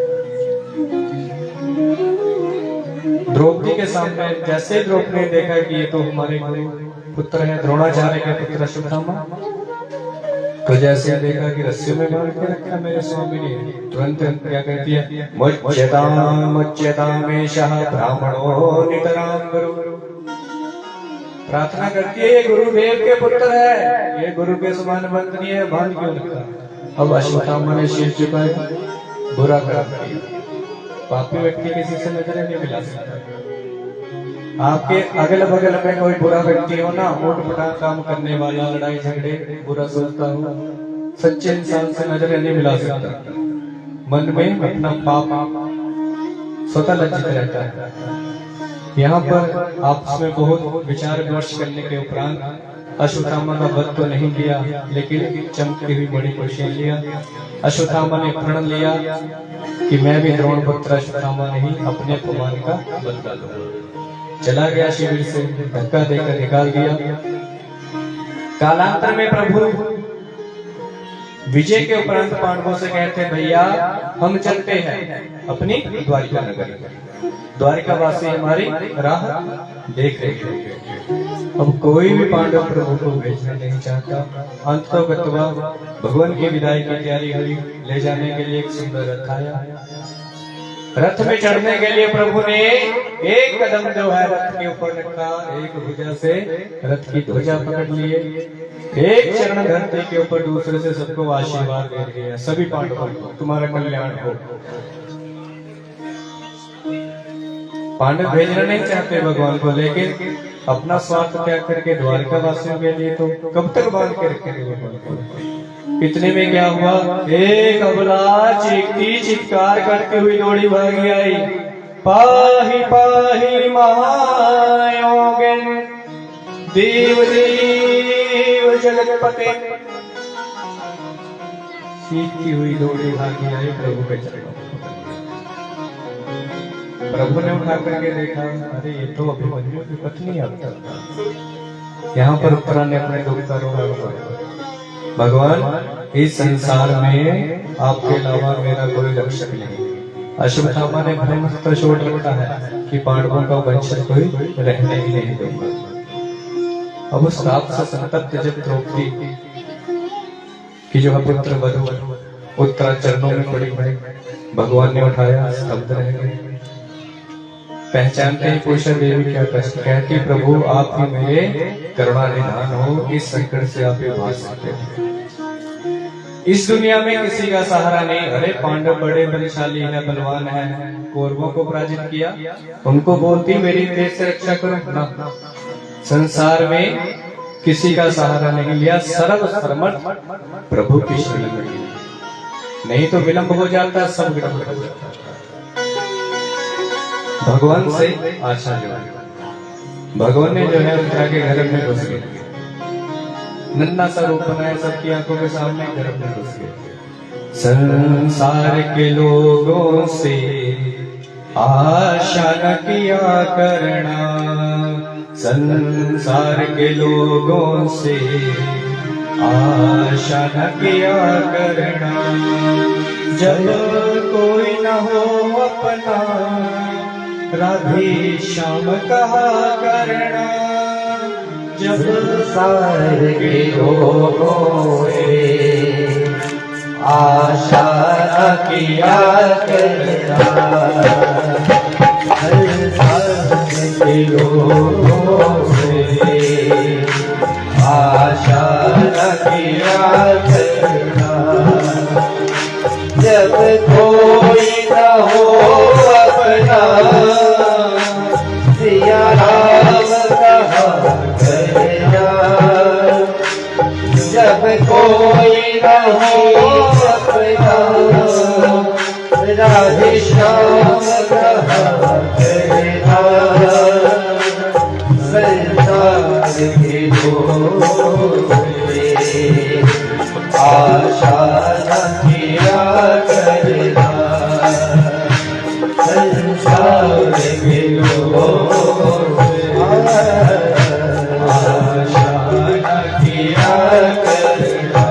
द्रौपदी के सामने जैसे ही द्रौपदी ने देखा कि ये तो हमारे गुरु पुत्र है, द्रोणाचार्य के पुत्र अश्वत्थामा, तो जैसे देखा कि रस्सियों में बांध के रखा मेरे स्वामी ने, तुरंत क्या कहती है, मुच्यतामेषः ब्राह्मणो नितरां गुरु। प्रार्थना करती है ये गुरुदेव के पुत्र है, ये गुरु के समान वंदनीय है, बांध क्यों रखा। अब अश्वत्थामा ने शीश झुकाया, बुरा कर्म किया। पापी व्यक्ति किसी से नजरें नहीं मिला सकता। आपके अगल बगल में कोई बुरा व्यक्ति हो ना, उठपटांग काम करने वाला, लड़ाई झगड़े, बुरा सोचता हो, सच्चे इंसान से नजरें नहीं मिला सकता। मन में अपना पाप स्वतः लज्जित रहता है। यहाँ पर आपस में बहुत विचार विमर्श करने के उपरांत अश्वत्थामा का वध तो नहीं किया, लेकिन चमकती हुई बड़ी खुशी लिया। अश्वत्थामा ने प्रण लिया कि मैं भी द्रोण पुत्र अश्वत्थामा नहीं, अपने अपमान का बदला लूंगा। चला गया शिविर से, धक्का देकर निकाल दिया। कालांतर में प्रभु विजय के उपरांत पांडवों से कहते, भैया हम चलते हैं अपनी द्वारिका नगरी। द्वारिका वासी हमारी राह देख रहे हैं। अब कोई भी पांडव प्रभु को भेजना नहीं चाहता। अंत तो गत्वा भगवान की विदाई की तैयारी हुई। ले जाने के लिए एक सुंदर रथ आया। रथ में चढ़ने के लिए प्रभु ने एक कदम जो है रथ के ऊपर रखा, एक भुजा से रथ की ध्वजा पकड़ लिए, एक चरण धरती के ऊपर, दूसरे से सबको आशीर्वाद दे दिया। सभी पांडवों को तुम्हारा कल्याण हो। पांडव भेजना नहीं चाहते भगवान को, लेकिन अपना स्वार्थ त्याग करके द्वारिका वासियों के लिए तो कब तक बांध के रखेंगे भगवान को। इतने में क्या हुआ, एक अबला चीखती चित्कार करती हुई दौड़ी भागी आई। पाही पाही महायोगिन देव देव जगतपते। चीखती हुई दौड़ी भागी आई प्रभु के चरणों। प्रभु ने उठा करके देखा, अरे ये तो अभिमन्यु की पत्नी अब यहाँ पर उत्तरा ने अपने दुख का रोना। भगवान इस संसार में आपके अलावा मेरा कोई रक्षक नहीं। अश्वत्थामा ने ब्रह्मास्त्र छोड़ रखा है कि पांडवों का वंशज कोई रहने ही नहीं दूंगा। अब उस रात से संतप्त जब द्रौपदी की जो पुत्र वधु उत्तरा चरणों में पड़ी भाई, भगवान ने उठाया, स्तब्ध रह गए। पहचानते ही पूछा, देवी क्या कष्ट। कहती, प्रभु आप ही मेरे करुणा निधान हो, इस संकट से आप ही भाग सकते हो। इस दुनिया में किसी का सहारा नहीं। अरे पांडव बड़े बलशाली है, बलवान है, कौरवों को पराजित किया, उनको बोलती मेरी देश से रक्षा करो ना। संसार में किसी का सहारा नहीं लिया, सर्व समर्थ प्रभु की शरण में। नहीं तो विलंब हो जाता, सब विलंब हो जाता। भगवान से आशा जो है, भगवान ने जो है उत्तरा के घर में घुस गए। नन्ना सा रूप बनाया, सबकी आंखों के सामने घर में घुस गए। संसार के लोगों से आशा न किया करना, संसार के लोगों से आशा न किया करना। जब कोई न हो अपना राधे श्याम कहा करना। जब संसार के लोगों से आशा न किया करना, संसार के लोगों से आशा न किया करना। जब कोई न हो अपना सिया राम कहा करना। जब कोई न हो अपना राधे श्याम कहा करना। मिलो आशा न किया करना।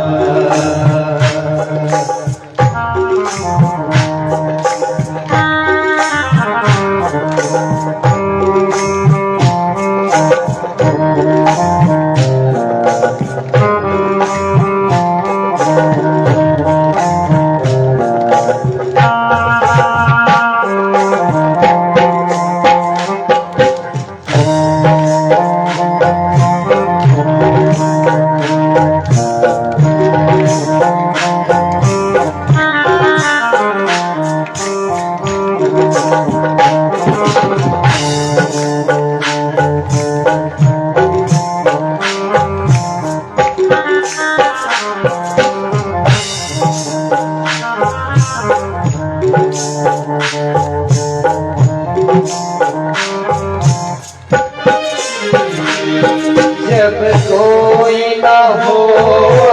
जब कोई ना हो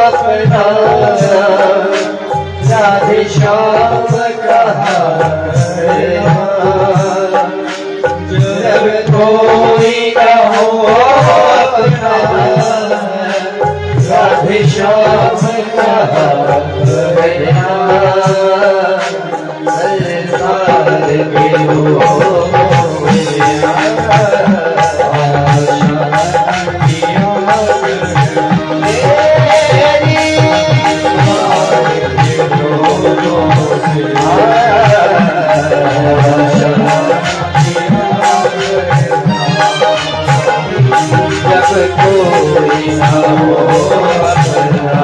अपना राधे श्याम कहा जब कोई ना हो अपना राधे श्याम कहा संसार के कोई ना हो अपना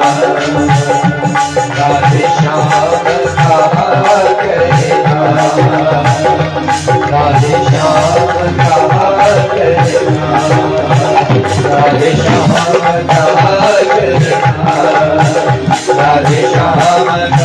राधे श्याम कहा करेगा राधे श्याम कहा करेगा राधे श्याम कहा करेगा राधे श्याम कहा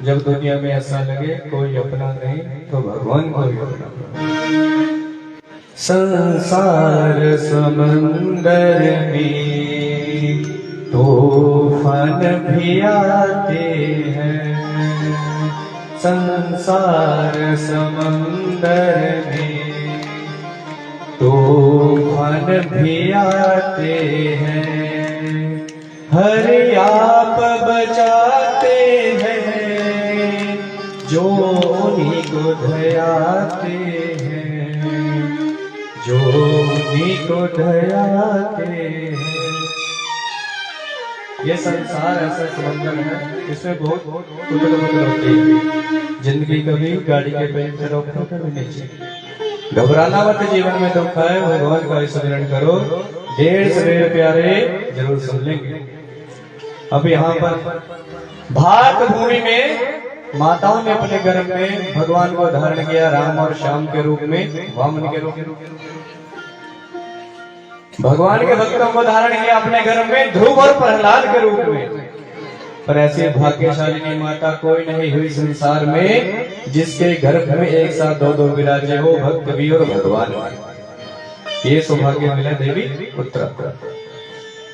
जब दुनिया में ऐसा लगे कोई अपना नहीं तो भगवान को ही अपना। संसार समंदर में तूफान भी आते हैं संसार समंदर में तूफान भी आते हैं हरि आप बचाते हैं जो उन्हीं को धयाते हैं जो उन्हीं को धयाते हैं। ये संसार ऐसा समंदर है इसमें बहुत उथल पुथल होती है। जिंदगी कभी गाड़ी के पेड़ पे रोकना कभी नीचे घबराना मत जीवन में दुख है भगवान का स्मरण करो ढेर सवेरे प्यारे जरूर सुन लेंगे। अब यहाँ पर भारत भूमि में माताओं ने अपने गर्भ में भगवान को धारण किया राम और श्याम के रूप में वामन के रूप में भगवान के भक्तों को धारण किया अपने गर्भ में ध्रुव और प्रहलाद के रूप में। पर ऐसी भाग्यशालिनी माता कोई नहीं हुई संसार में जिसके गर्भ में एक साथ दो दो विराजे हो भक्त भी और भगवान। ये सौभाग्य मिला देवी पुत्र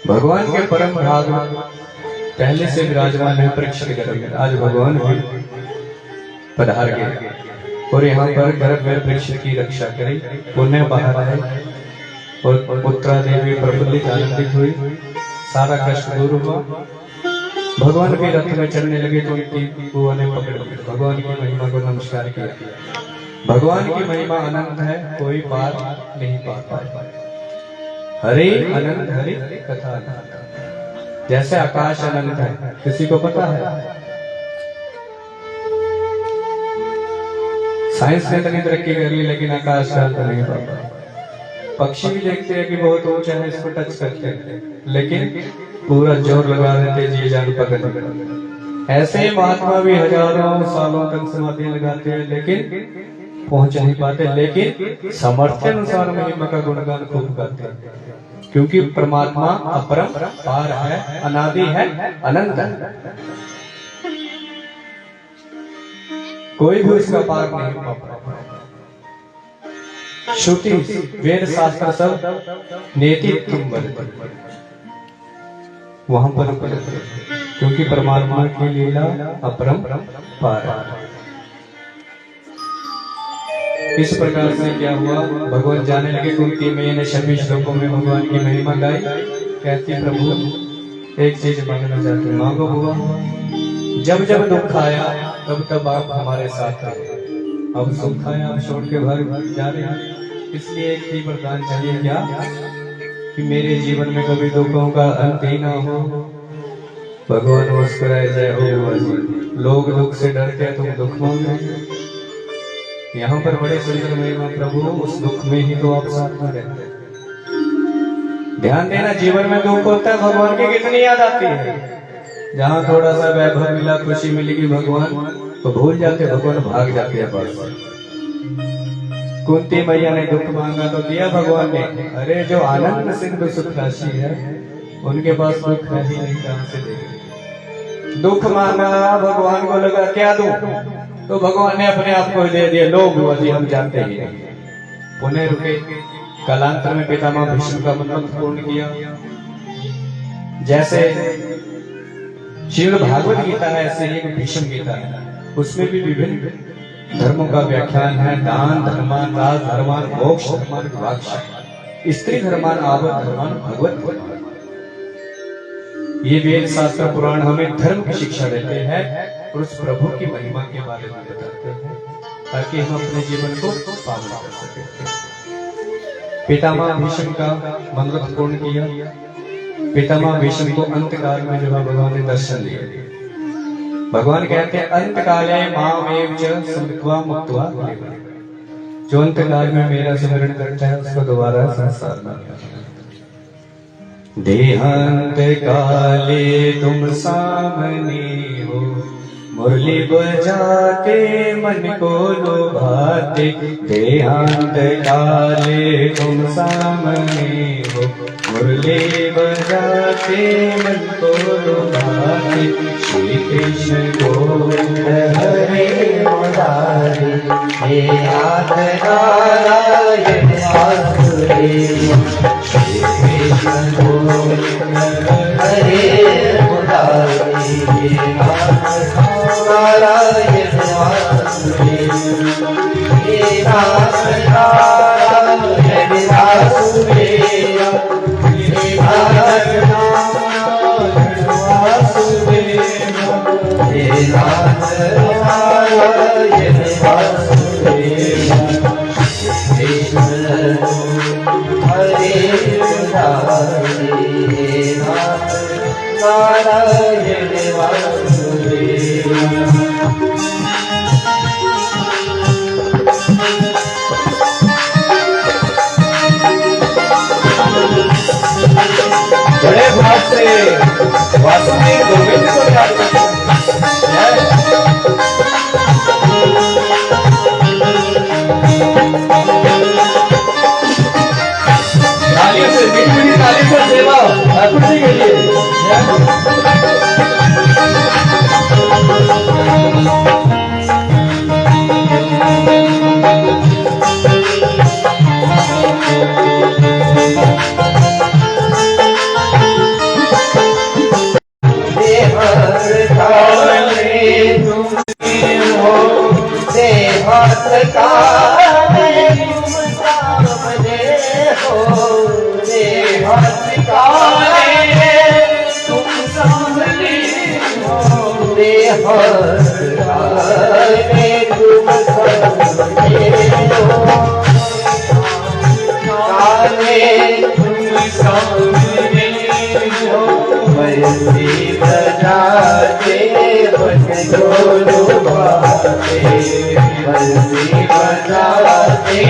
भगवान के परम भाग पहले से विराजमान है परीक्षित गर्भ में। आज भगवान भी पधार गए और यहाँ पर गर्भ में परीक्षित की रक्षा करी पुण्य बाहर आए और पुत्रा देवी प्रफुल्लित आनंदित हुई सारा कष्ट दूर हुआ। भगवान के रथ में चढ़ने लगे तो उनकी बुआ ने पकड़ भगवान की महिमा को नमस्कार किया। भगवान की महिमा अनंत है कोई पार नहीं पा पाए। हरे अनंत हरे कथा अनंत जैसे आकाश अनंत है किसी को पता है? साइंस ने इतनी तरक्की कर ली लेकिन आकाश का तो नहीं पाता। पक्षी भी देखते हैं कि बहुत ऊंचा है इसको टच करते हैं लेकिन पूरा जोर लगा देते जी जान पकड़। ऐसे ही महात्मा भी हजारों सालों तक समाधि लगाते हैं लेकिन पहुंच नहीं पाते, लेकिन सामर्थ्य अनुसार महिमा का गुणगान खूब गाते हैं, क्योंकि परमात्मा अपरम पार है, अनादि है, अनंत है, कोई भी उसका पार नहीं पा पाता। श्रुति वेद शास्त्र सब नेति तुम बलते वहां पर, क्योंकि परमात्मा की लीला अपरम पार है। इस प्रकार से क्या हुआ, भगवान जाने लगे। कुंती मैया ने 26 श्लोकों में भगवान की महिमा गाई। कहती प्रभु एक चीज मांगना चाहती हूँ, मांगो बुआ। जब जब दुख आया तब तब आप हमारे साथ रहे, अब सुख आया आप छोड़ के भाग जा रहे हैं, इसलिए एक ही वरदान चाहिए, क्या कि मेरे जीवन में कभी दुखों का अंत ही ना हो। भगवान मुस्कुराए, जय हो बुआ जी, लोग दुख से डरते हैं, तुम दुख मांगो। यहाँ पर बड़े सुंदर महिमा प्रभु, उस दुख में ही तो आप साथ में रहते हैं। ध्यान देना, जीवन में दुख होता है, भगवान की कितनी याद आती है। जहाँ थोड़ा सा वैभव मिला, खुशी मिलेगी भगवान तो भूल जाते, भगवान भाग जाते हैं पास। कुंती मैया ने दुख मांगा तो दिया भगवान ने। अरे जो आनंद सिंधु सुख राशि है, उनके पास दुख है ही नहीं, कहां से देंगे। दुख मांगा, भगवान को लगा क्या दूं, तो भगवान ने अपने आप को दे दिया। लोग बुआ जी हम जानते ही नहीं। पुण्य रुके, कालांतर में पितामह भीष्म का मंत्र पूर्ण किया। जैसे श्रीमद् भागवत गीता है, ऐसे ही एक भीष्म गीता है, उसमें भी विभिन्न धर्मों का व्याख्यान है। दान धर्मान, राज धर्मान, मोक्ष धर्मान, विवाक्ष, स्त्री धर्मान, आवत धर्मान, भगवत धर्मान। ये वेद शास्त्र पुराण हमें धर्म की शिक्षा देते हैं और उस प्रभु की महिमा के बारे में बताते हैं, ताकि हम अपने जीवन को पावन कर सकें। पितामह भीष्म का मंत्र पूर्ण किया। पितामह भीष्म को अंतकाल में जो है भगवान ने दर्शन दिए। भगवान कहते हैं अंतकाले मामेव च स्मृत्वा मुक्त्वा, जो अंतकाल में मेरा स्मरण करता है उसको दोबारा संसार में नहीं आना। देहांत काले तुम सामने हो, मुरली बजाते मन को लुभाते। देहांत काले तुम सामने हो, मुरली बजाते मन को लुभाते। श्री कृष्ण गोविंद हरे मुरारी, हे नाथ नारायण वासुदेव। श्री कृष्ण गोविंद हरे मुरारी, हे नाथ नारायण वासुदेव। हे नाथ नारायण वासुदेव, हे नाथ नारायण वासुदेव, हे नाथ नारायण वासुदेव। कृष्ण हरे मुरारी, हे नाथ नारायण वासुदेव। बड़े भाव से वासुदेव गोविंद को याद करते हैं। तालियों से, मीठी ताली से सेवा ठाकुर जी के लिए। बजाते मन को लुभाते, बंसी बजाते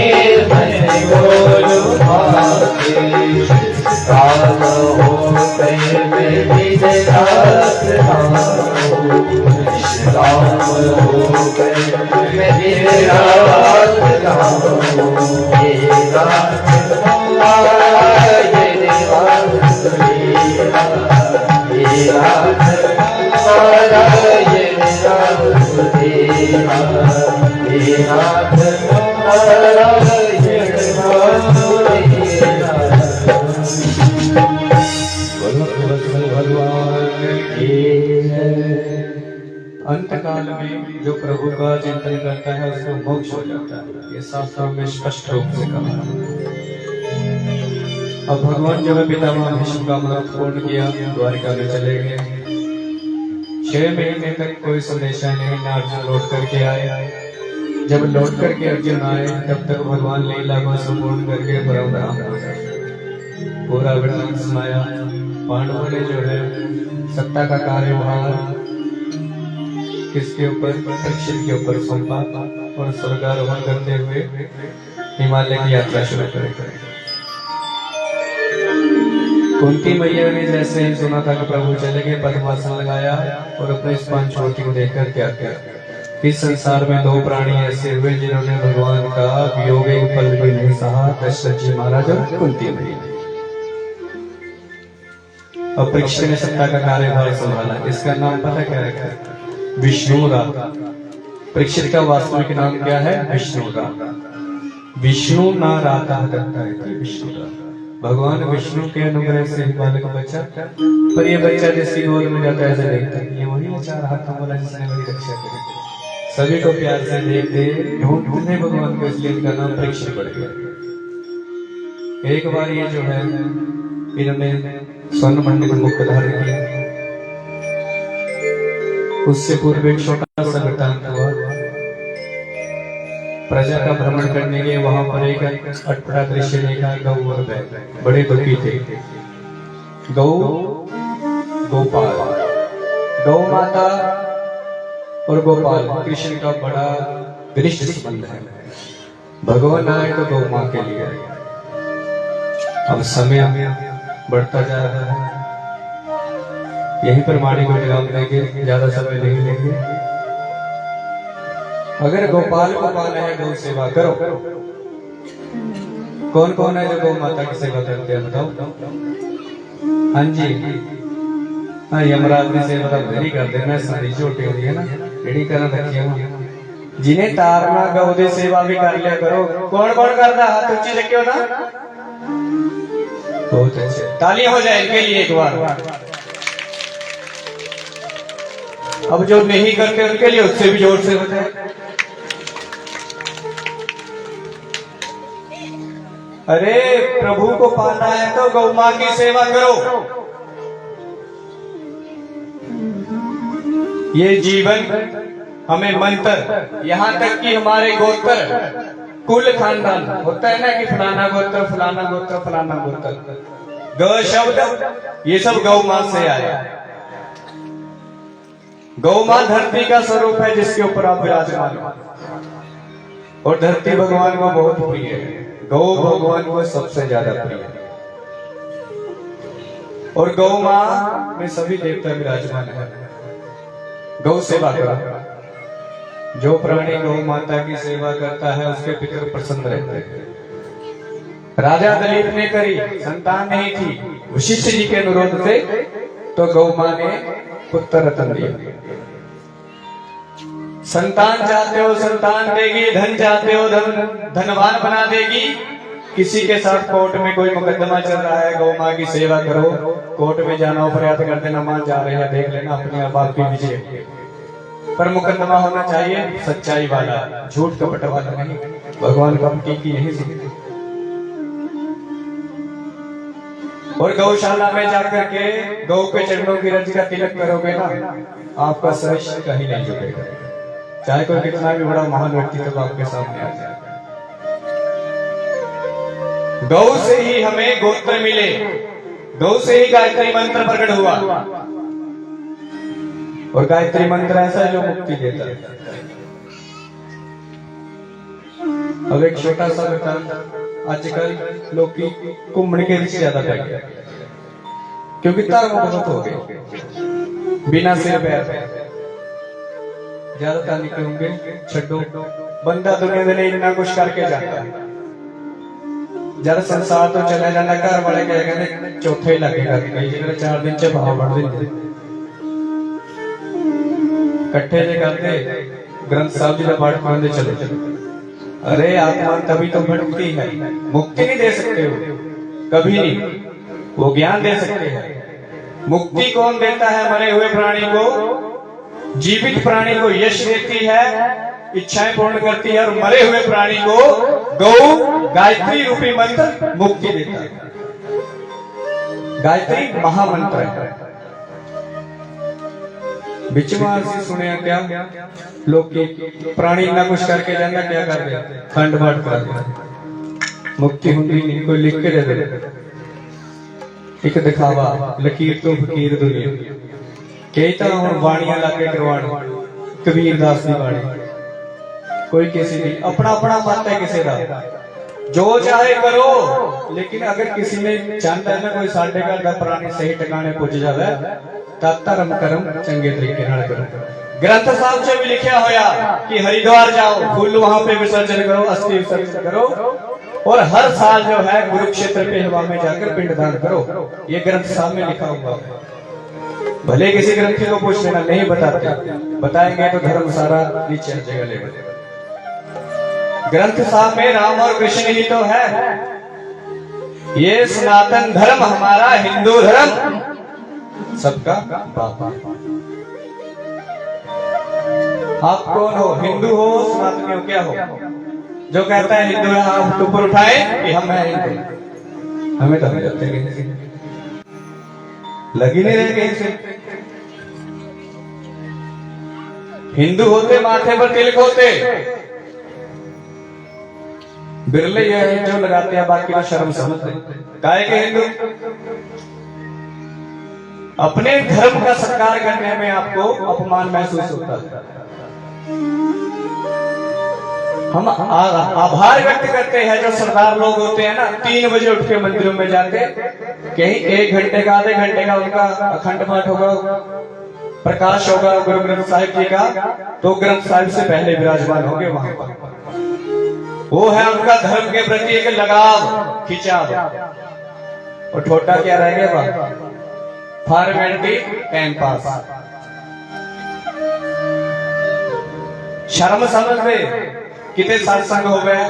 मन को लुभाते। राम हो गए मैं दिन रात राम हो, राम हो गए मैं दिन रात अंत काल में जो प्रभु का चिंतन करता है उसको मोक्ष हो जाता है, ये शास्त्रों में स्पष्ट रूप से कहा है। अब भगवान जब पितामह भीष्म का व्रत पूर्ण किया, द्वारिका में चले गए। 6 महीने तक कोई संदेशा नहीं, ना अर्जुन लौट करके आए। जब लौट करके अर्जुन आए तब तक भगवान लीला को संपूर्ण करके परम धाम हो गए। पूरा वर्णन सुनाया। पांडवों ने जो है सत्ता का कार्यभार किसके ऊपर, परीक्षित के ऊपर सौंपा और स्वर्गारोहण करते हुए हिमालय की यात्रा शुरू करेंगे। कुंती मैया ने जैसे ही सुना था कि प्रभु चले गए, पद्मासन लगाया और अपने स्पंज छोटी को देखकर क्या किया। इस संसार में 2 प्राणी ऐसे हुए जिन्होंने भगवान का वियोग एक पल भी नहीं सहा, दशरथ जी महाराज और कुंती मैया। अब परीक्षित ने सत्ता का कार्यभार संभाला। इसका नाम पता क्या रखा? विष्णुराग। परीक्षित का वास्तविक नाम क्या है? विष्णुराग। विष्णु ना राता करता है विष्णुराग। भगवान विष्णु के अनुग्रह से ही बालक बच्चा, पर ये बच्चा जिसकी गोद में जाता है ऐसे देखता है, ये वही 4 हाथों वाला जिसने मेरी रक्षा करी। सभी को प्यार से देखते ढूंढते भगवान को, इसलिए इनका नाम परीक्षित पड़ गया। एक बार ये जो है इन्होंने स्वर्ण मंडित मुख धारण किया। उससे पूर्व एक छोटा सा वृत्तांत हुआ। प्रजा का भ्रमण करने के वहां पर एक अटपटा दृश्य देखा। गौ और बैल बड़े दुखी थे। गौ गोपाल, गौ माता और गोपाल कृष्ण का बड़ा घनिष्ठ संबंध है। भगवान आए तो गौ मां के लिए। अब समय बढ़ता जा रहा है, यहीं पर वाणी को विराम देंगे, ज्यादा समय नहीं लेंगे। अगर गोपाल को पाना है गौ सेवा करो। कौन कौन है जो गौ माता की सेवा करते हैं बताओ? हाँ जी, हाँ यमराज की सेवा तो मेरी कर देना, सारी छोटी होती है ना, एडी करना रखिए। जिन्हें तारना गौ की सेवा भी कर लिया करो। कौन कौन करता? हाथ ऊंची रखे हो ना, बहुत अच्छे, तालियां हो जाए इनके लिए एक बार। अब जो नहीं करते उनके लिए उससे भी जोर से हो जाए। अरे प्रभु को पाना है तो गौ मां की सेवा करो। ये जीवन हमें मंत्र, यहाँ तक कि हमारे गोत्र कुल खानदान होता है ना कि फलाना गोत्र फलाना गोत्र फलाना गोत्र, ग शब्द ये सब गौ मां से आया। गौ मां धरती का स्वरूप है जिसके ऊपर आप विराजमान हो, और धरती भगवान को बहुत प्रिय है। गौ भगवान को सबसे ज्यादा प्रिय है, और गौ मां में सभी देवता विराजमान है। गौ सेवा करो। जो प्राणी गौ माता की सेवा करता है उसके पितर प्रसन्न रहते हैं। राजा दिलीप ने करी, संतान नहीं थी, वशिष्ठ जी के अनुरोध से, तो गौ मां ने पुत्र रतन दिया। संतान चाहते हो संतान देगी, धन चाहते हो धनवान बना देगी। किसी के साथ कोर्ट में कोई मुकदमा चल रहा है, गौ मां की सेवा करो। कोर्ट में जाना हो, फरियाद कर देना, मां जा रहे हैं, देख लेना, अपने आप आपकी विजय। पर मुकदमा होना चाहिए सच्चाई वाला, झूठ कपट वाला नहीं। भगवान का की यही सीखते। और गौशाला में जाकर के गौ के चरणों की रज का तिलक करोगे ना, आपका सृष्टि कहीं नहीं झुकेगा, चाहे कोई कितना भी बड़ा महान व्यक्तित्व आपके सामने आ जाए। गौ से ही हमें गोत्र मिले, गौ से ही गायत्री मंत्र प्रकट हुआ, और गायत्री मंत्र ऐसा है जो मुक्ति देता है। अब एक छोटा सा वृत्तांत, आजकल लोग की कुंभण के रिश्ते ज्यादा पड़ गया, क्योंकि धर्म बहुत हो गए, बिना सिर पैर ज्यादातर निकलोगे छो बंदा दुनिया के लिए इतना कुछ करके जाता है। जब संसार तो चले जाना, घर वाले कहते चौथे ही लगेगा, कई जगह 4 दिन च भाव बढ़ देंगे कट्ठे जे करते ग्रंथ साहब जी का पाठ पढ़ते चले। अरे आत्मा तभी तो भटकती है, मुक्ति नहीं दे सकते हो कभी नहीं, वो ज्ञान दे सकते हैं। मुक्ति कौन देता है? मरे हुए प्राणी को। जीवित प्राणी को यश देती है, इच्छाएं पूर्ण करती है, और मरे हुए प्राणी को गौ गायत्री रूपी मंत्र मुक्ति देता है। गायत्री महामंत्र है। बिचवार से सुने क्या लोग की प्राणी ना कुछ करके जाना क्या कर दे, खंड बांट कर दे, मुक्ति होंगी नहीं, कोई लिख के दे दे, एक दिखावा लकीर तो फकीर दुनिया कई तरह हम बाणियां लाके करवानी, कबीर दास की बाणी, कोई किसी की अपना अपना मत है, किसी का जो चाहे करो, लेकिन अगर किसी ने चाहता है ना कोई साढ़े घर का प्राणी सही ठिकाने पहुंच जावे तब धर्म कर्म चंगे तरीके नाल करो। ग्रंथ साहब से भी लिखा होया कि हरिद्वार जाओ, फूल वहां पे विसर्जन करो, अस्थि विसर्जन करो, और हर साल जो है कुरुक्षेत्र पे हवा में जाकर पिंडदान करो। ये ग्रंथ साहब में लिखा हुआ है। भले किसी ग्रंथी को पूछ लेना, नहीं बताते, बताएंगे तो धर्म सारा नीचे जगह लेगा। ग्रंथ साहब में राम और कृष्ण ही तो है। ये सनातन धर्म हमारा हिंदू धर्म सबका बाप। आप कौन हो? हिंदू हो, सनातनी हो, क्या हो? जो कहता है हिंदू है, आप ऊपर उठाए कि हम हैं हिंदू, हमें तो नहीं लगते लगी नहीं रहे कहीं से। हिंदू होते माथे पर तिलक होते, बिरले ये है जो लगाते हैं, बाकी तो शर्म समझते। काहे के हिंदू? अपने धर्म का सत्कार करने में आपको अपमान महसूस होता है। हम आभार व्यक्त करते हैं जो सरदार लोग होते हैं ना, 3 बजे उठ के मंदिरों में जाते, कहीं 1 घंटे का आधे घंटे का उनका अखंड पाठ होगा, प्रकाश होगा गुरु ग्रंथ साहिब जी का, तो ग्रंथ साहिब से पहले विराजमान होंगे वहां पर। वो है उनका धर्म के प्रति एक लगाव, खिंचाव। और छोटा क्या रह गया? Formality, time pass. शर्म समझ दे, कितने सत्संग हो गए,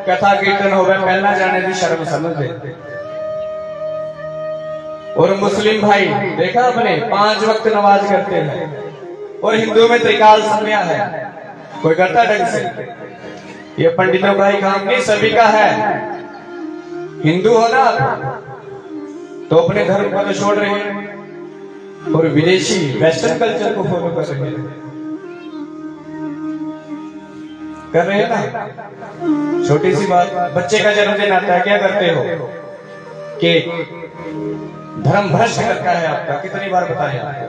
कथा कीर्तन हो गए, पहला जाने की शर्म समझ दे। और मुस्लिम भाई देखा अपने 5 वक्त नमाज करते हैं, और हिंदू में त्रिकाल संध्या है, कोई करता ढंग से? ये पंडितों का ही काम नहीं, सभी का है। हिंदू हो ना तो अपने धर्म को तो छोड़ रहे हैं, और विदेशी वेस्टर्न कल्चर को फॉलो कर रहे हैं, ना। छोटी सी बात, बच्चे का जन्मदिन आता है, क्या करते हो? केक। धर्म भ्रष्ट करता है आपका, कितनी बार बताएं आपको?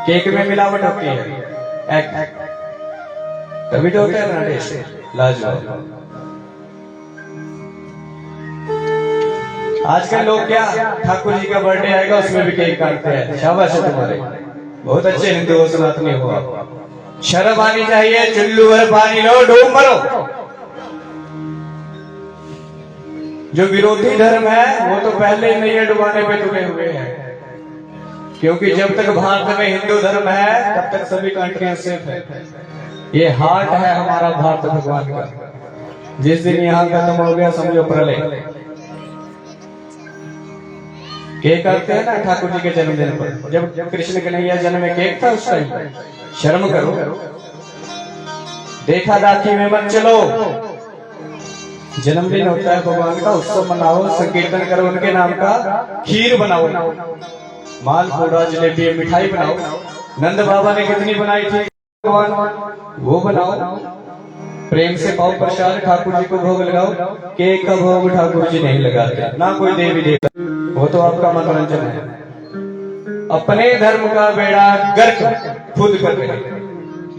केक में मिलावट होती है, तभी तो होता है ना टेस्ट लाजवाब। आजकल लोग क्या, ठाकुर जी का बर्थडे आएगा उसमें भी केक काटते हैं। शाबाश है तुम्हारे, बहुत अच्छे हिंदू हो, सनातनी हो आप। शर्म आनी चाहिए। चुल्लू भर पानी लो, डूब मरो। जो विरोधी धर्म है वो तो पहले ही नैया डुबाने पे तुले हुए हैं, क्योंकि जब तक भारत में हिंदू धर्म है तब तक सभी कंट्रियां सेफ है। ये हार्ट है हमारा भारत भगवान का। जिस दिन यहाँ खत्म हो गया समझो प्रलय। केक करते हैं ना ठाकुर जी के जन्मदिन पर, जब कृष्ण कन्हैया जन्म में केक था उस टाइम। शर्म करो, देखा दाखी में मत चलो। जन्मदिन होता है भगवान का, उत्सव मनाओ, संकीर्तन करो उनके नाम का, खीर बनाओ, मालपूड़ा जलेबी मिठाई बनाओ। नंद बाबा ने कितनी बनाई थी भगवान, वो बनाओ, प्रेम से पाओ प्रसाद, ठाकुर जी को भोग लगाओ। केक का भोग ठाकुर जी नहीं लगाते, ना कोई देवी देवता, वो तो आपका मनोरंजन है। अपने धर्म का बेड़ा गर्क खुद कर रहे हैं।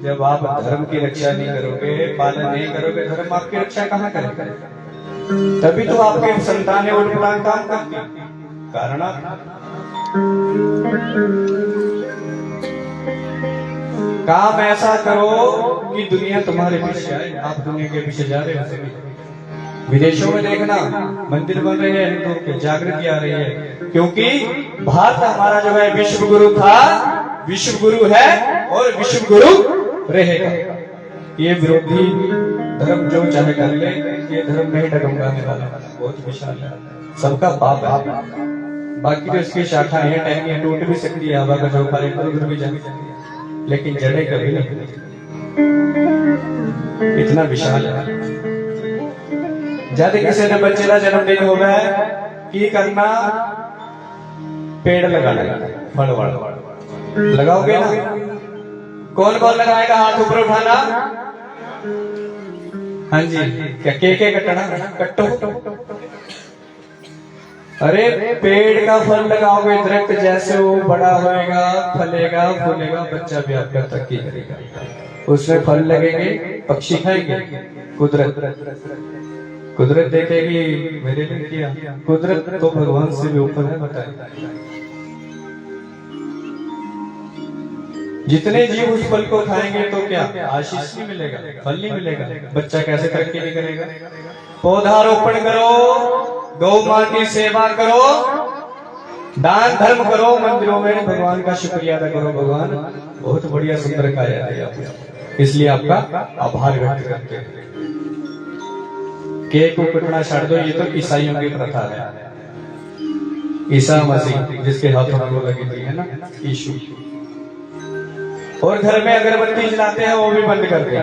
जब आप धर्म की रक्षा नहीं करोगे, पालन नहीं करोगे, धर्म आपकी रक्षा कहाँ करेगा? तभी तो आपके संतानें उलट-पलट काम करती, कारण काम ऐसा करो कि दुनिया तुम्हारे पीछे आए। आप दुनिया के पीछे जा रहे हो, विदेशों में देखना मंदिर बन रहे हैं हिंदुओं के, जागृति आ रही है, क्योंकि भारत हमारा जो है विश्व गुरु था, विश्व गुरु है और विश्व गुरु रहेगा। ये विरोधी धर्म जो चाहे कर ले, ये धर्म नहीं डगमगाने वाला, बहुत विशाल है, सबका बाप है। बाकी तो इसकी शाखाएं हैं, टहनियां टूट भी सकती है, हवा का झोंका उधर भी जा सकती है, लेकिन जड़ें कभी नहीं, इतना विशाल है। जब किसी ने बच्चे का जन्मदिन हो गया की करना, पेड़ लगाना, फल लगाओगे ना? कौन कौन लगाएगा? हाथ ऊपर उठाना। हाँ जी, क्या केके कटना? कट्टो। अरे पेड़ का फल लगाओगे, दरख्त जैसे वो बड़ा होएगा, फलेगा, फूलेगा, बच्चा भी आपका तरक्की करेगा, उसमें फल लगेंगे, पक्षी खाएंगे, कुदरत देखेगी मेरे लिए किया। कुदरत तो भगवान से भी ऊपर है, बताए। जितने जीव उस फल को खाएंगे तो क्या आशीष नहीं मिलेगा, फल नहीं मिलेगा, बच्चा कैसे तरक्की नहीं करेगा? पौधारोपण करो, गौ मां की सेवा करो, दान धर्म करो, मंदिरों में भगवान का शुक्रिया अदा करो। भगवान बहुत बढ़िया सुंदर काया है आपको, इसलिए आपका आभार व्यक्त करते हैं। केक को कटना छोड़ दो, ये तो ईसाइयों की प्रथा है। ईसा मसीह जिसके हाथों में वो लगी थी है ना, यीशु। और घर में अगरबत्ती जलाते हैं, वो भी बंद कर दिया,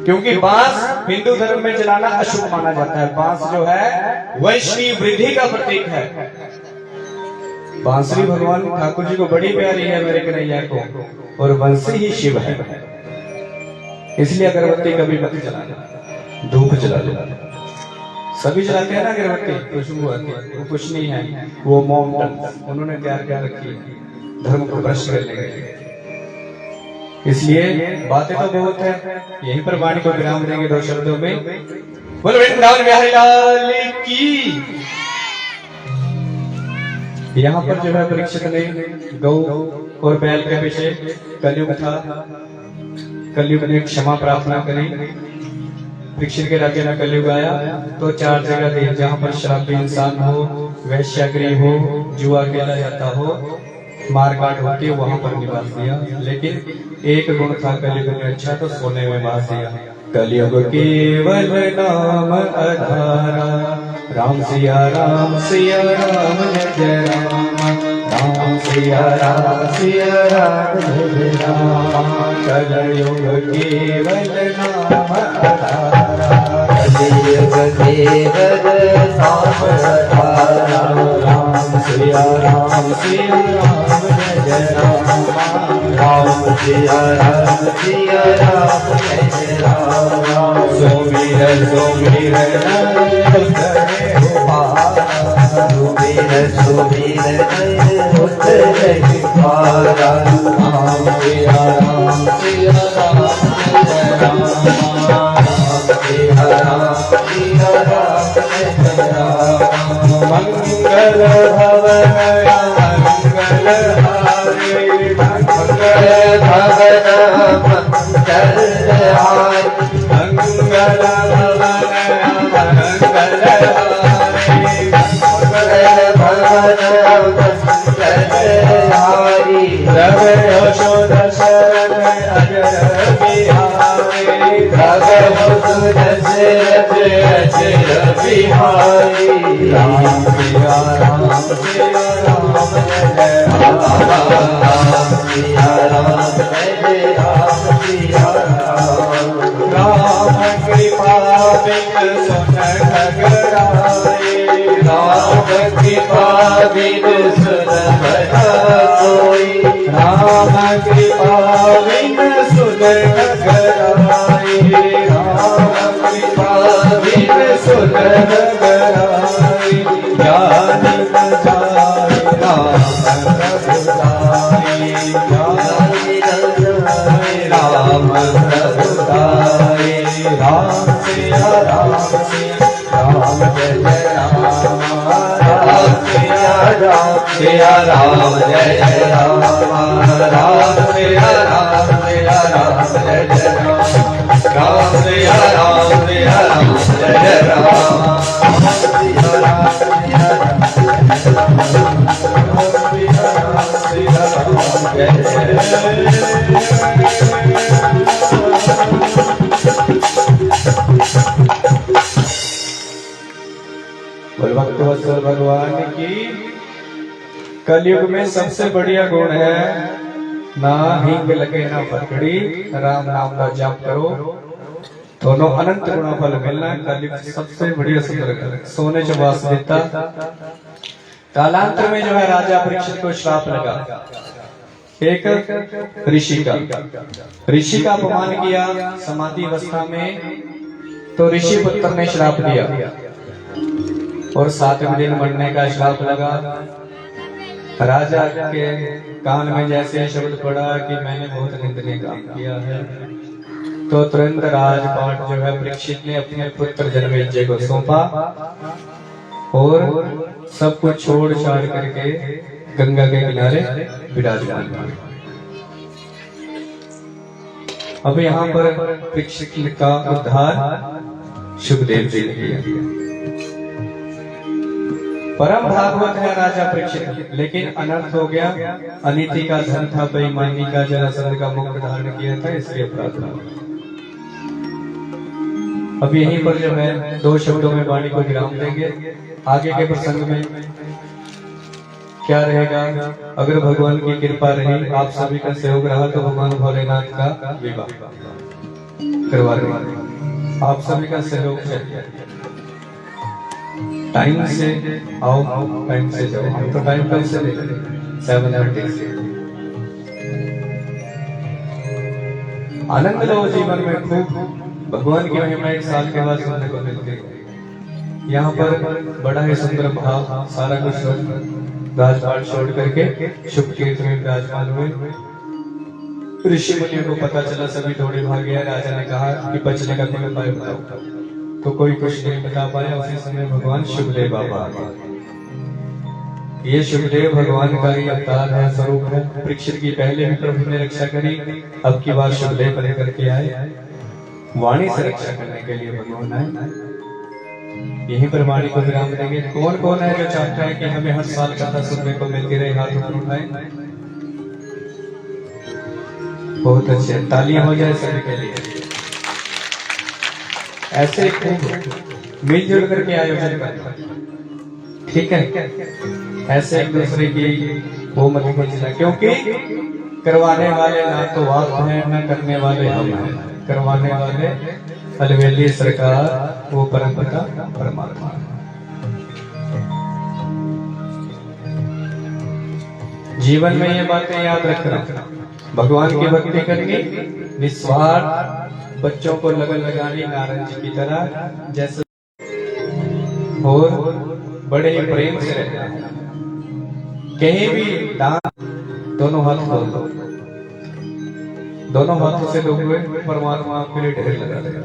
क्योंकि बांस हिंदू धर्म में जलाना अशुभ माना जाता है। बांस जो है वैश्वी वृद्धि का प्रतीक है। बांसुरी भगवान ठाकुर जी को बड़ी प्यारी है, मेरे कन्हैया को, और बंसी ही शिव है, इसलिए अगरबत्ती कभी मत जलाना, धूप जला देना। सभी जलाते हैं ना अगरबत्ती, खुशबू आती है, वो कुछ नहीं है, वो मोमबत्ती उन्होंने तैयार कर रखी है धर्म को भ्रष्ट करने के लिए। इसलिए बातें तो बहुत है, यहीं पर वाणी को विराम देंगे 2 शब्दों में। बोलो वृंदावन बिहारी लाल की। यहाँ पर जो है परीक्षित ने गौ और बैल के पीछे कलयुग था, कलयुग ने क्षमा प्रार्थना करी। परीक्षित के राज्य में कलयुग आया तो 4 जगह थी जहाँ पर शराबी इंसान हो, वैश्यागृह हो, जुआ खेला जाता हो, मारकाट होती है, वहां पर निवास दिया। लेकिन एक गुण था कलयुग में अच्छा, तो सोने में बास दिया। कलयुग केवल नाम आधारा, राम सिया राम सिया राम जय राम, राम सिया राम जय राम। कलयुग केवल नाम आधारा, कलयुग केवल नाम आधारा, राम सिया राम जय राम, राम सिया राम जय राम। सुमिर सुमिर उतरे पारा, सुमिर सुमिर उतरे पारा, राम सिया राम जय राम, राम सिया राम जय राम। मंगल भवन मंगल हारे, मंगल भवन मंगल हारे, मंगल भवन मंगल हारे, मंगल भवन मंगल हारी। रव यशोद शरण अजर बिहारी, रव यशोद शरण अजर बिहारी। राम सिया राम जय राम, राम सिया राम जय राम, सिया राम। राम कृपा बिन सुन ठगराए, राम कृपा बिन सुन भला कोई, राम कृपा बिन सुन ठगराए, राम कृपा बिन सुन ठगराए। ज्ञान न जाए राम प्रभुताए, ज्ञान न जाए राम प्रभुताए। राम सिया राम जय राम, राम सिया राम जय राम, राम सिया राम जय राम। राम सिया राम सिया राम जय जय राम सिया राम सिया राम सिया राम जय भक्तवत्सल भगवान की कलयुग में सबसे बढ़िया गुण है ना हिंग लगे ना फटकड़ी, राम नाम का जाप करो, दोनों अनंत गुणा फल मिलना। कलयुग सबसे बढ़िया सुंदर सोने जो वास देता। कालांतर में जो है राजा परीक्षित को श्राप लगा, एक ऋषि का अपमान किया समाधि अवस्था में, तो ऋषि पुत्र ने श्राप दिया और 7वें दिन मरने का श्राप लगा। राजा के कान में जैसे शब्द पड़ा कि मैंने बहुत निंदनीय काम किया है, तो तुरंत राजपाट जो है परीक्षित ने अपने पुत्र जन्मेजय को सौंपा और सब कुछ छोड़ छाड़ करके गंगा के किनारे विराजमान। अब यहाँ पर परीक्षित का उद्धार शुभदेव जी ने किया। परम भागवत है राजा परीक्षित, लेकिन अनर्थ हो गया। अनीति का धन था, बेईमानी का जरासंध का मुख धारण किया था, इसलिए अपराध हुआ। अब यहीं पर जो है 2 शब्दों में वाणी को विराम देंगे। आगे के प्रसंग में क्या रहेगा? अगर भगवान की कृपा रही, आप सभी का सहयोग रहा, तो भगवान भोलेनाथ का विवाह करवा देंगे। आप सभी का सहयोग चाहिए। टाइम से आओ, टाइम से जाओ। हम तो टाइम कब से लेते हैं? 7:30 से। आनंद लो जीवन में खूब। भगवान की महिमा 1 साल के बाद सुनने को मिलती है। यहाँ पर बड़ा ही सुंदर भाव, सारा कुछ राजपाट छोड़ करके शुभ कीर्तन में विराजमान हुए। ऋषि मुनियों को पता चला, सभी दौड़े भाग गया। राजा ने कहा कि बचने का कोई उपाय बताओ, तो कोई कुछ नहीं बता पाया। उसी समय भगवान शुभदेव बाबा आ गए। ये शुभदेव भगवान का ही अवतार है, स्वरूप है। परीक्षित की पहले भी प्रभु ने रक्षा करी, अब की बार शुभदेव बने करके आए, वाणी से रक्षा करने के लिए भगवान आए। यहीं पर वाणी को विराम देंगे। कौन कौन है जो चाहता है कि हमें हर साल कथा सुनने को मिलती रहे? हाथ ऊपर उठाए। बहुत अच्छे, तालियां हो जाए सभी के लिए। ऐसे मिलजुल करके आयोजन करना, ठीक है? ऐसे एक दूसरे की वो मत खींचना, क्योंकि करवाने वाले ना तो आप हैं, ना करने वाले हम हैं। करवाने वाले अलवेली सरकार, वो परमपिता परमात्मा। जीवन में ये बातें याद रखना। भगवान की भक्ति करनी, निस्वार्थ, बच्चों को लगन लगानी नारायण जी की तरह जैसे, और बड़े ही प्रेम से रहना। कहीं भी दान, दोनों हाथ खोल दो, दोनों हाथों से दोगे, परमात्मा आपके लिए ढेर लगा देगा।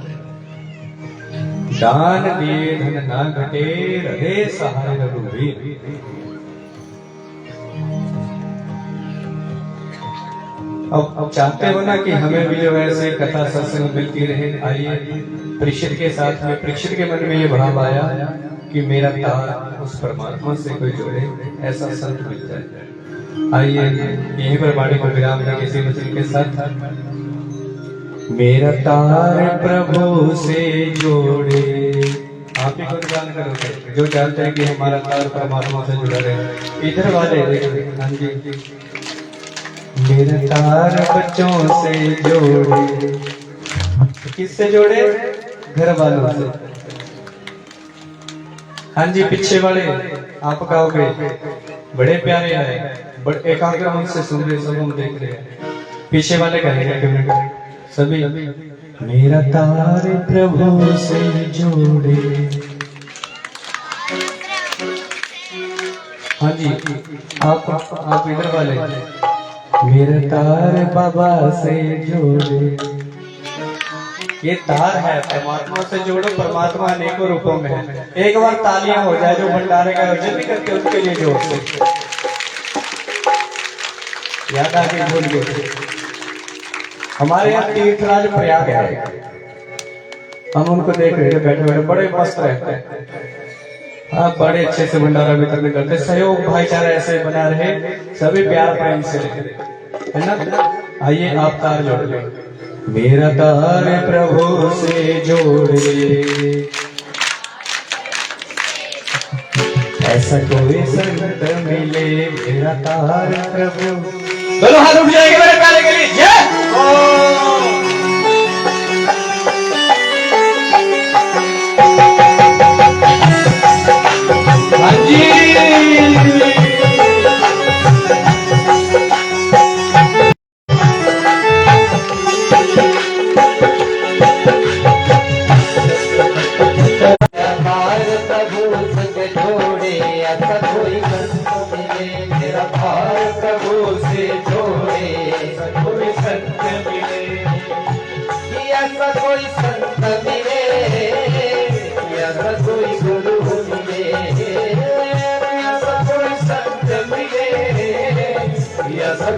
दान दिए धन ना घटे, रहे सहाय रघुवीर। अब चाहते हो ना कि हमें भी जो ऐसे कथा सत्संग मिलती रहे। आइए परीक्षित के साथ में, परीक्षित के मन में ये भाव आया कि मेरा तार उस परमात्मा से कोई जोड़े, ऐसा संत मिल जाए। आइए यहीं पर वाणी को विराम दें किसी वचन के साथ। मेरा तार प्रभु से जोड़े। आप ही गुणगान करो जो चाहते हैं कि हमारा तार परमात्मा से जुड़ा रहे। इधर वाले देखिए, हाँ जी। मेरा तार बच्चों से जोड़े, किससे जोड़े? घर वालों से। हाँ जी, पीछे वाले आप कहोगे बड़े प्यारे हैं, बड़े एकाग्र मन से सुन रहे, सब हम देख रहे हैं। पीछे वाले कहेंगे सभी, मेरा तार प्रभु से जोड़े। हाँ जी, आप इधर वाले, मेरा तार बाबा से जोड़े। ये तार है, परमात्मा से जोड़ो। परमात्मा अनेकों रूपों में है। एक बार तालियां हो जाए जो भंडारे का आयोजन नहीं करते उनके लिए जोड़ से। याद आके भूल गए। हमारे यहाँ तीर्थराज प्रयाग है, हम उनको देख रहे थे बैठे बैठे, बड़े मस्त रहते हैं। हाँ, बड़े अच्छे से भंडारा वितरण करते, सहयोग भाईचारा ऐसे बना रहे, सभी प्यार प्रेम से, है ना। आइए आप तार जोड़ ले। मेरा तार प्रभु से जोड़े, ऐसा कोई संत मिले, मेरा तार प्रभु। दोनों हाथ उठ जाएंगे मेरे प्यारे के लिए, जय। हाँ जी,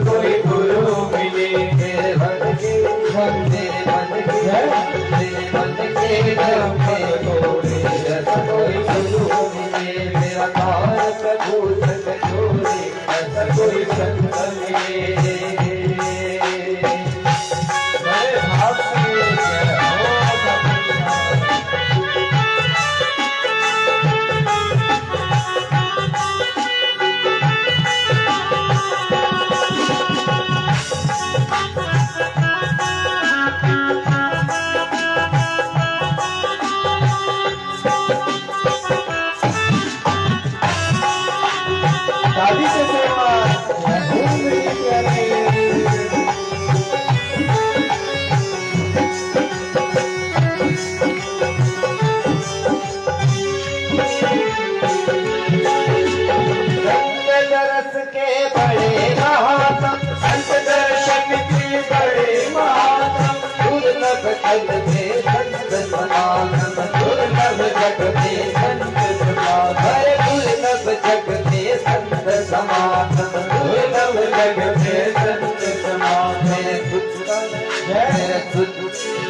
कोई गुरु मिले, तेरे मन के धम, तेरे मन के धम के तोड़े, ऐसा कोई गुरु मिले, मेरा तार प्रभु संग जोड़े, ऐसा कोई संत मिले। मेरे भाव से दादी से सेवा रस के बड़े महात्म, संत दर्शन के बड़े महात्म, दुर्लभ जग में संत समागम, दुर्लभ जग में संत समागम, दुर्लभ जग में संत समागम, दुर्लभ जग में संत समागम।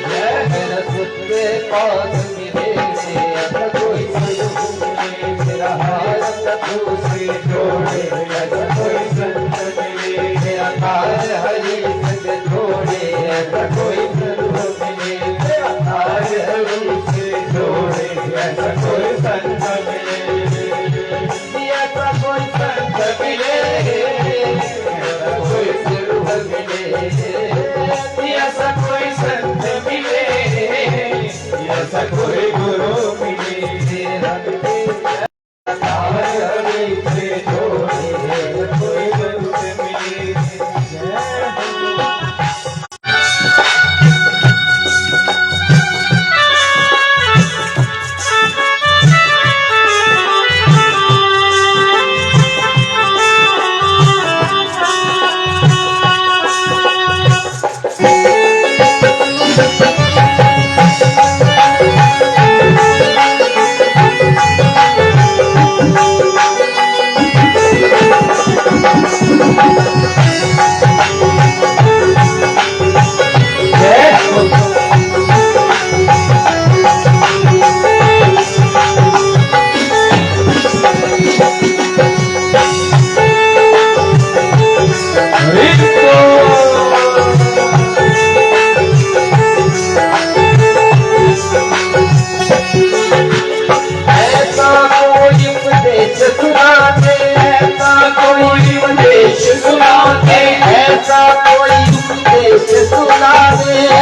मेरे सुत के पास मिले, ऐसा कोई मिले, मेरा हाथ प्रभु से जोड़े, ऐसा कोई संत मिले, मेरा तार हरि से जोड़े, ऐसा कोई प्रभु मिले, मेरा तार हरि से जोड़े, ऐसा कोई संत मिले, ऐसा कोई संत मिले, ऐसा कोई प्रभु मिले, ऐसा कोई संत मिले, ऐसा कोई गुरु मिले, तेरा तार हरि से जोड़े, ऐसा कोई संत मिले।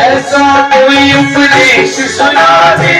ऐसा कोई उपदेश सुना दे,